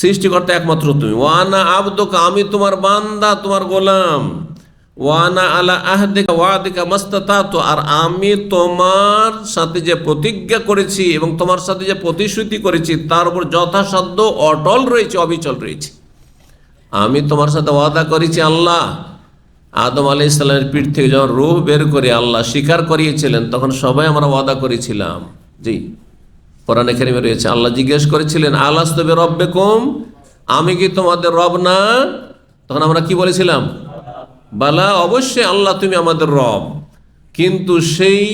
সৃষ্টিকর্তা একমাত্র তুমি। ওয়ানা আবদুকা, আমি তোমার বান্দা, তোমার গোলাম। ওয়ানা আলা আহদিকা ওয়াদিকা মাস্তাতাতু, আর আমি তোমার সাথে যে প্রতিজ্ঞা করেছি এবং তোমার সাথে যে প্রতিশ্রুতি করেছি তার উপর যথাসাধ্য অটল রয়েছে, অবিচল রয়েছে। আমি তোমার সাথে ওয়াদা করেছি। আল্লাহ আদম আলাইহিস সালামের পিঠ থেকে যখন রূহ বের করে আল্লাহ স্বীকার করিয়েছিলেন তখন সবাই আমরা ওয়াদা করেছিলাম। জি, কোরআনে কারিমে রয়েছে, আল্লাহ জিজ্ঞেস করেছিলেন আলাস্তু বিরাব্বিকুম, আমি কি তোমাদের রব না? তখন আমরা কি বলেছিলাম? বালা, অবশ্যই আল্লাহ তুমি আমাদের রব। কিন্তু সেই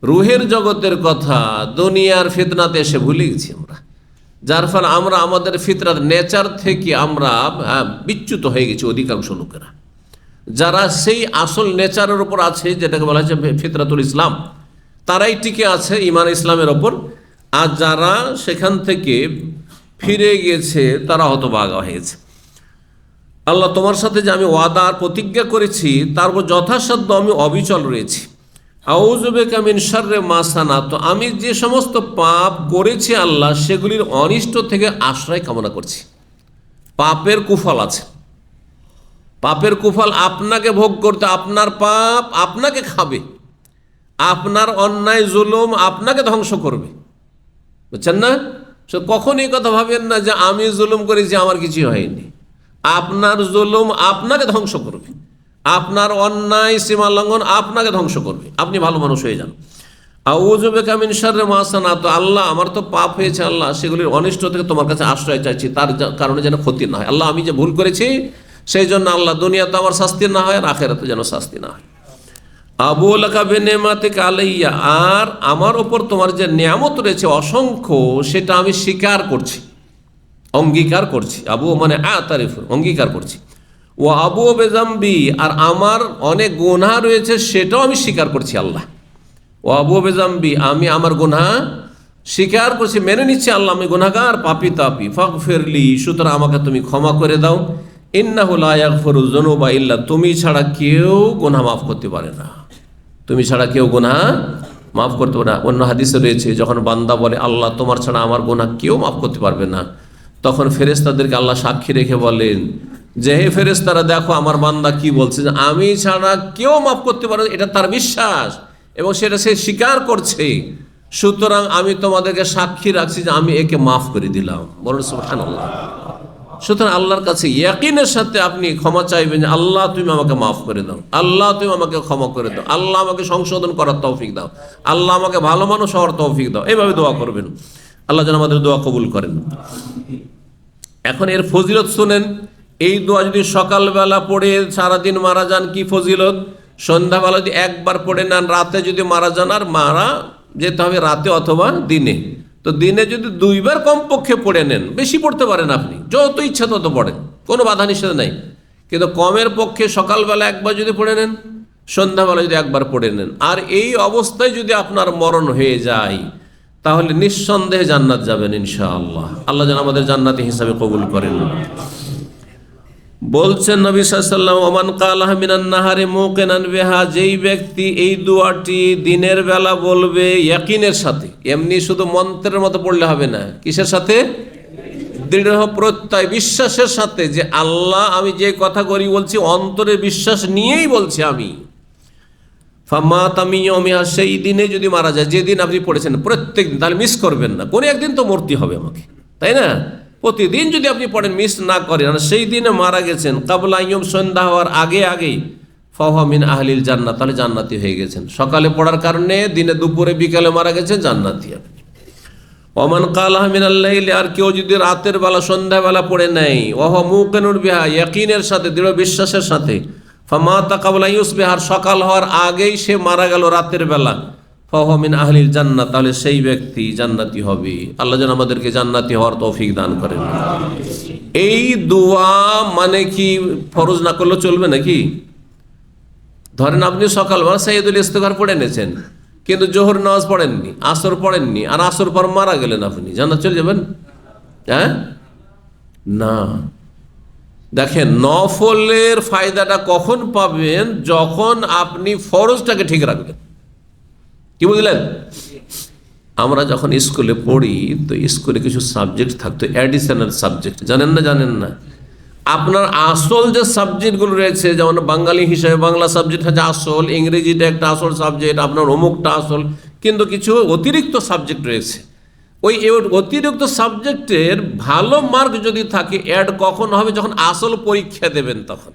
রুহের জগতের কথা দুনিয়ার ফিতনাতে এসে ভুলে গেছি আমরা, যার ফলে আমরা আমাদের ফিতরাত নেচার থেকে আমরা বিচ্যুত হয়ে গেছি। অধিকাংশ লোকেরা যারা সেই আসল নেচারের উপর আছে, যেটাকে বলা হচ্ছে ফিতরাতুল ইসলাম, তারাই টিকে আছে ঈমান ইসলামের ওপর। আর যারা সেখান থেকে ফিরে গিয়েছে তারা হতভাগা হয়েছে। আল্লাহ তোমার সাথে যে আমি ওয়াদা আর প্রতিজ্ঞা করেছি তার উপর যথাসাধ্য আমি অবিচল রয়েছি। আউযু বিকা মিন শাররি মা সানাতু, আমি যে সমস্ত পাপ করেছি আল্লাহ সেগুলির অনিষ্ট থেকে আশ্রয় কামনা করছি। পাপের কুফল আছে, পাপের কুফল আপনাকে ভোগ করতে, আপনার পাপ আপনাকে খাবে, আপনার অন্যায় জুলুম আপনাকে ধ্বংস করবে, বুঝছেন না? সে কখনই কথা ভাবেন না যে আমি জুলুম করেছি আমার কিছু হয়নি। আপনার জুলুম আপনাকে ধ্বংস করবে, আপনার অন্যায় সীমা লঙ্ঘন আপনাকে ধ্বংস করবে, আপনি ভালো মানুষ হয়ে যান। আউযু বিকা মিন শাররি মা সানাতু, আল্লাহ আমার তো পাপ হয়েছে, আল্লাহ সেগুলির অনিষ্ট থেকে তোমার কাছে আশ্রয় চাইছি, তার কারণে যেন ক্ষতি না হয়। আল্লাহ আমি যে ভুল করেছি সেই জন্য আল্লাহ দুনিয়াতে আমার শাস্তি না হয় আর আখিরাতে যেন শাস্তি না হয়। আবু লাকা বিনিমাতিকা আলাইয়া, আর আমার ওপর তোমার যে নিয়ামত রয়েছে অসংখ্য সেটা আমি স্বীকার করছি, অঙ্গীকার করছি। আবু মানে আতারিফ, অঙ্গীকার করছি। ও আবু বেজাম্বি, আর আমার অনেক গুনাহ রয়েছে সেটাও আমি স্বীকার করছি আল্লাহ। ও আবু বেজাম্বি, আমি আমার গুনাহ স্বীকার করছি, মেনে নিচ্ছি আল্লাহ আমি গুনাহগার, পাপী তাপী। ফাগফিরলি, সুতরাং আমাকে তুমি ক্ষমা করে দাও। ইন্নাহু লা ইয়াগফিরু যুনুবা ইল্লা, তুমি ছাড়া কেউ গুনাহ মাফ করতে পারে না, তুমি ছাড়া কেউ গুনাহ মাফ করতে পারে না। অন্য হাদিসে রয়েছে যখন বান্দা বলে আল্লাহ তোমার ছাড়া আমার গুনাহ কেউ মাফ করতে পারবে না, তখন ফেরেশতাদেরকে আল্লাহ সাক্ষী রেখে বলেন যে হে ফেরেশতারা দেখো আমার বান্দা কি বলছে, যে আমি ছাড়া কেউ মাফ করতে পারে না, এটা তার বিশ্বাস এবং সেটা সে স্বীকার করছে। সুতরাং আমি তোমাদেরকে সাক্ষী রাখছি যে আমি একে মাফ করে দিলাম। বলুন সুবহানাল্লাহ। সুতরাং আল্লাহর কাছে ইয়াকিনের সাথে আপনি ক্ষমা চাইবেন যে আল্লাহ তুমি আমাকে মাফ করে দাও, আল্লাহ তুমি আমাকে ক্ষমা করে দাও, আল্লাহ আমাকে সংশোধন করার তৌফিক দাও, আল্লাহ আমাকে ভালো মানুষ হওয়ার তৌফিক দাও। এইভাবে দোয়া করবেন, আল্লাহ যেন আমাদের দোয়া কবুল করেন। এখন এর ফজিলত শুনেন। এই দোয়া যদি সকালবেলা পড়ে সারাদিন মারা যান কি ফজিলত, সন্ধ্যাবেলা যদি একবার পড়ে নেন, রাতে যদি মারা যান, আর মারা যেতে হবে রাতে অথবা দিনে, তো দিনে যদি 2 বার কমপক্ষে পড়ে নেন, বেশি পড়তে পারেন আপনি, যত ইচ্ছা তত পড়েন, কোনো বাধা নিষেধ নেই। কিন্তু কমের পক্ষে সকালবেলা একবার যদি পড়ে নেন, সন্ধ্যাবেলা যদি একবার পড়ে নেন, আর এই অবস্থায় যদি আপনার মরণ হয়ে যায়, তাহলে নিঃসন্দেহে জান্নাত যাবেন ইনশাআল্লাহ। আল্লাহ যেন আমাদের জান্নাতি হিসাবে কবুল করেন। বলছেন নবী সাল্লাল্লাহু আলাইহি ওয়াসাল্লাম, ওমান কালাহা মিনান নাহারি মুকিনান বিহা, যেই ব্যক্তি এই দোয়াটি দিনের বেলা বলবে ইয়াকিনের সাথে, এমনি শুধু মন্ত্রের মতো পড়লে হবে না, কিসের সাথে? দৃঢ় প্রত্যয়, বিশ্বাসের সাথে, যে আল্লাহ আমি যে কথা করি বলছি অন্তরে বিশ্বাস নিয়েই বলছি আমি। ফামাতা মিন ইয়াউমিহা, সেই দিনে যদি মারা যায়, যেদিন আপনি পড়েছেন প্রত্যেক দিন, তাহলে মিস করবেন না। কোনো একদিন তো মরতে হবে আমাকে, তাই না? প্রতিদিন যদি আপনি পড়েন, মিস না করেন, আর সেই দিনে মারা গেছেন কাবলা ইয়ুম, সন্ধ্যা হওয়ার আগেই ফাহুয়া মিন আহলিল জান্নাত, তাহলে জান্নাতি হয়ে গেছেন। সকালে পড়ার কারণে দিনে, দুপুরে, বিকালে মারা গেছেন, জান্নাতি আপনি। ওমান কালাহা মিনাল লাইলি, আর কেউ যদি রাতের বেলা, সন্ধ্যাবেলা পড়ে নেয়, ওয়া মুকিনুন বিহা, ইয়াকিনের সাথে, দৃঢ় বিশ্বাসের সাথে, ফামাতা কাবলা ইউসবিহা, সকাল হওয়ার আগেই সে মারা গেল রাতের বেলা, ফাহুয়া মিন আহলিল জান্নাত, তাহলে সেই ব্যক্তি জান্নাতি হবে। আল্লাহ যেন আমাদেরকে জান্নাতি হওয়ার তৌফিক দান করেন। এই দোয়া মানে কি ফরজ না করলেও চলবে নাকি? ধরেন আপনি সকালবেলা সাইয়্যিদুল ইস্তিগফার পড়ে নিয়েছেন, কিন্তু জোহর নামাজ পড়েননি, আসর পড়েননি, আর আসর পর মারা গেলেন, আপনি জান্নাত চলে যাবেন? হ্যাঁ, না। দেখেন, নফলের ফায়দাটা কখন পাবেন? যখন আপনি ফরজটাকে ঠিক রাখবেন। কি বুঝলেন? আমরা যখন স্কুলে পড়ি, তো স্কুলে কিছু সাবজেক্ট থাকতো, অ্যাডিশনাল সাবজেক্ট, জানেন না? আপনার আসল যে সাবজেক্টগুলো রয়েছে, যেমন বাঙালি হিসাবে বাংলা সাবজেক্ট হচ্ছে আসল, ইংরেজিটা একটা আসল সাবজেক্ট, আপনার অমুকটা আসল, কিন্তু কিছু অতিরিক্ত সাবজেক্ট রয়েছে। ওই অতিরিক্ত সাবজেক্টের ভালো মার্ক যদি থাকে, অ্যাড কখন হবে? যখন আসল পরীক্ষা দেবেন তখন।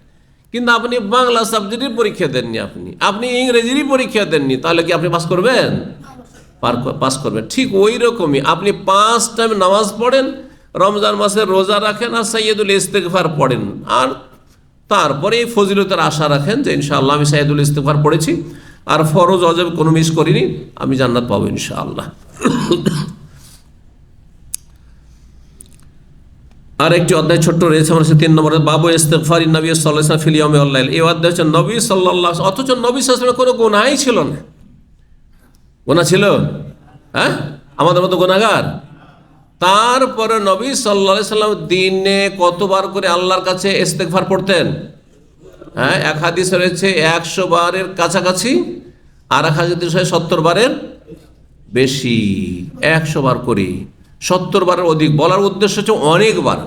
কিন্তু আপনি বাংলা সাবজেক্টের পরীক্ষা দেননি, আপনি ইংরেজিরই পরীক্ষা দেননি, তাহলে কি আপনি পাস করবেন? পাস করবেন। ঠিক ওই রকমই আপনি 5 টাইম নামাজ পড়েন, রমজান মাসে রোজা রাখেন, আর সাইয়্যিদুল ইস্তিগফার পড়েন, আর তারপরে এই ফজিলতের আশা রাখেন যে ইনশাআল্লাহ আমি সাইয়্যিদুল ইস্তিগফার পড়েছি, আর ফরজ ওয়াজিব কোনো মিস করিনি, আমি জান্নাত পাবো ইনশাআল্লাহ। আর একটি অধ্যায় ছোট্ট রয়েছে আমার 3 নম্বরে, বাবু ইস্তিগফারিন নবী সাল্লাল্লাহু আলাইহি ওয়াসাল্লাম ফিল ইয়াউমি ওয়াল লাইল। এই অধ্যায় হচ্ছে নবী সাল্লাল্লাহু, অথচ নবী সাল্লাল্লাহু আলাইহি ওয়াসাল্লামের কোনো গুনাহই ছিল না। গুনাহ ছিল? হ্যাঁ, আমাদের মতো গুনাহগার। তারপরে নবী সাল্লাল্লাহু আলাইহি ওয়াসাল্লাম দিনে কতবার করে আল্লাহর কাছে ইস্তিগফার পড়তেন? হ্যাঁ, এক হাদিসে রয়েছে 100 বারের কাছাকাছি, আর এক হাদিসে 70 বারের বেশি। 100 বার করে, 70 বারের অধিক। বলার উদ্দেশ্য হচ্ছে অনেকবার।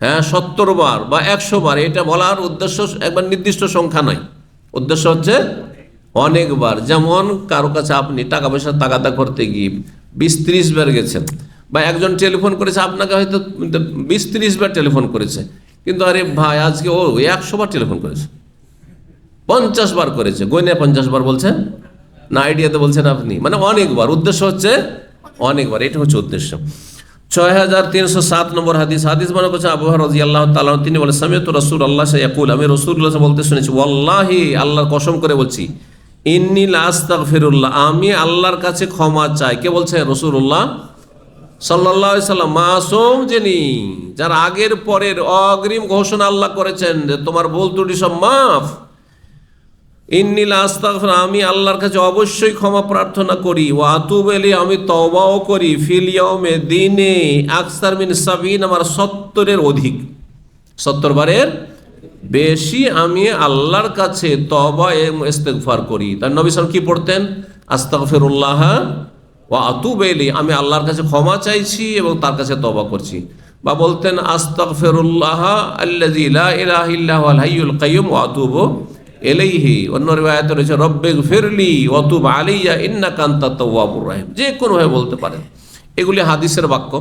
হ্যাঁ, 70 বার বা 100 বার, এটা বলার উদ্দেশ্য একবার নির্দিষ্ট সংখ্যা নয়, উদ্দেশ্য হচ্ছে অনেকবার। যেমন কারো কাছে আপনি টাকা পয়সা তাগাদা করতে গিয়ে 20-30 বার গেছেন, বা একজন টেলিফোন করেছে আপনাকে, হয়তো 20-30 বার টেলিফোন করেছে, কিন্তু আরে ভাই আজকে ও 100 বার টেলিফোন করেছে, 50 বার করেছে, গয়না 50 বার বলছেন না, আইডিয়াতে বলছেন আপনি, মানে অনেকবার। উদ্দেশ্য হচ্ছে অনেকবার, এটা হচ্ছে উদ্দেশ্য। 6307 নম্বর হাদিস মনে করছে আবু হুরায়রা রাদিয়াল্লাহু তাআলা, তিনি বলেন সামিআতু রাসূলুল্লাহ ইয়াকুল, আমি রাসূলুল্লাহ বলতে শুনেছি, ওয়াল্লাহি, আল্লাহর কসম করে বলছি, ইন্নী লা আস্তাগফিরুল্লাহ, আমি আল্লাহর কাছে ক্ষমা চাই। কে বলছে? রাসূলুল্লাহ সাল্লাল্লাহু আলাইহি সাল্লাম, মাসুম যিনি, যার আগের পরের অগ্রিম ঘোষণা আল্লাহ করেছেন যে তোমার ভুল ত্রুটি সব মাফ। ইন্নী লা আস্তাগফির, আমি আল্লাহর কাছে অবশ্যই ক্ষমা প্রার্থনা করি, ওয়া আতুবু ইলাইহি, আমি তওবাও করি, ফিল ইয়াউমে, দিনে, আকসার মিন 70, আমার 70-এর অধিক, 70 বারের বেশি আমি আল্লাহর কাছে তওবা এবং ইস্তিগফার করি। তার নবী সাল্লাল্লাহু আলাইহি ওয়াসাল্লাম কি পড়তেন? আস্তাগফিরুল্লাহ ওয়া আতুবু ইলাইহি, আমি আল্লাহর কাছে ক্ষমা চাইছি এবং তার কাছে তওবা করছি। বা বলতেন আস্তাগফিরুল্লাহ আল্লাযী লা ইলাহা ইল্লা হুয়াল হাইয়ুল কাইয়্যুম ওয়া আতুবু ইলাইহি। অন্য রিওয়ায়াতে রয়েছে রব্বিগফিরলি ওয়া তুব আলাইয়া ইন্নাকা আনতাত তাওয়াবুর রহিম। যে কোনো ভাবে বলতে পারেন, এগুলি হাদিসের বাক্য।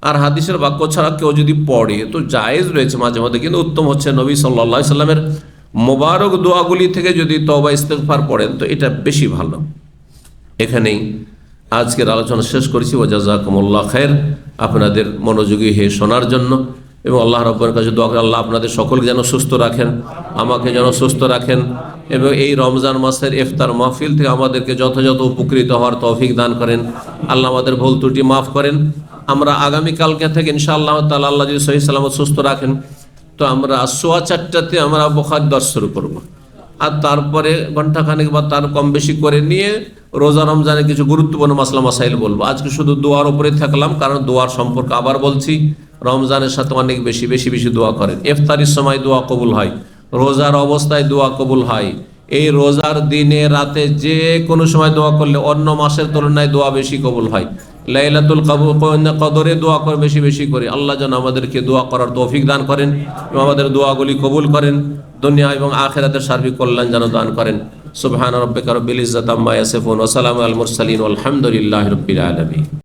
আর হাদিসের বাক্য ছাড়া কেউ যদি পড়ে তো জায়েজ রয়েছে মাঝে মধ্যে, কিন্তু উত্তম হচ্ছে নবী সাল্লাল্লাহু আলাইহি সাল্লামের মোবারক দোয়াগুলি থেকে যদি তওবা ইস্তিগফার পড়েন তো এটা বেশি ভালো। এখানেই আজকের আলোচনা শেষ করেছি। ওয়া জাযাকুমুল্লাহ খায়র, আপনাদের মনোযোগী হয়ে শোনার জন্য, এবং আল্লাহ রাব্বুল কাছে দোয়া করি আল্লাহ আপনাদের সকলকে যেন সুস্থ রাখেন, আমাকে যেন সুস্থ রাখেন, এবং এই রমজান মাসের ইফতার মাহফিল থেকে আমাদেরকে যথাযথ উপকৃত হওয়ার তৌফিক দান করেন। আল্লাহ আমাদের ভুল ত্রুটি মাফ করেন। আমরা আগামীকালকে থেকে ইনশাআল্লাহ তাআলা, আল্লাহ যদি সহিহ সালামত সুস্থ রাখেন, তো আমরা 4:15 আমরা বুখারী দর্শ শুরু করব, আর তারপরে ঘন্টাখানেক বা তার কম বেশি করে নিয়ে রোজা রমজানের কিছু গুরুত্বপূর্ণ মাসলা মাসাইল বলবো। আজকে শুধু দোয়ার উপরে থাকলাম, কারণ দোয়ার সম্পর্কে আবার বলছি, রমজানের সাথে অনেক বেশি বেশি বেশি দোয়া করেন। ইফতারির সময় দোয়া কবুল হয়, রোজার অবস্থায় দোয়া কবুল হয়। এই রোজার দিনে রাতে যে কোনো সময় দোয়া করলে অন্য মাসের তুলনায় দোয়া বেশি কবুল হয়। লাইলাতুল কদরে দোয়া করে বেশি বেশি করে। আল্লাহ যেন আমাদেরকে দোয়া করার তৌফিক দান করেন এবং আমাদের দোয়াগুলি কবুল করেন, দুনিয়া এবং আখিরাতের সার্বিক কল্যাণ যেন দান করেন। সুবহান রাব্বিকা রব্বিল ইজ্জাতি আম্মা ইয়াসিফুন ওয়া সালামুন আলাল মুরসালিন ওয়াল হামদুলিল্লাহি রাব্বিল আলামিন।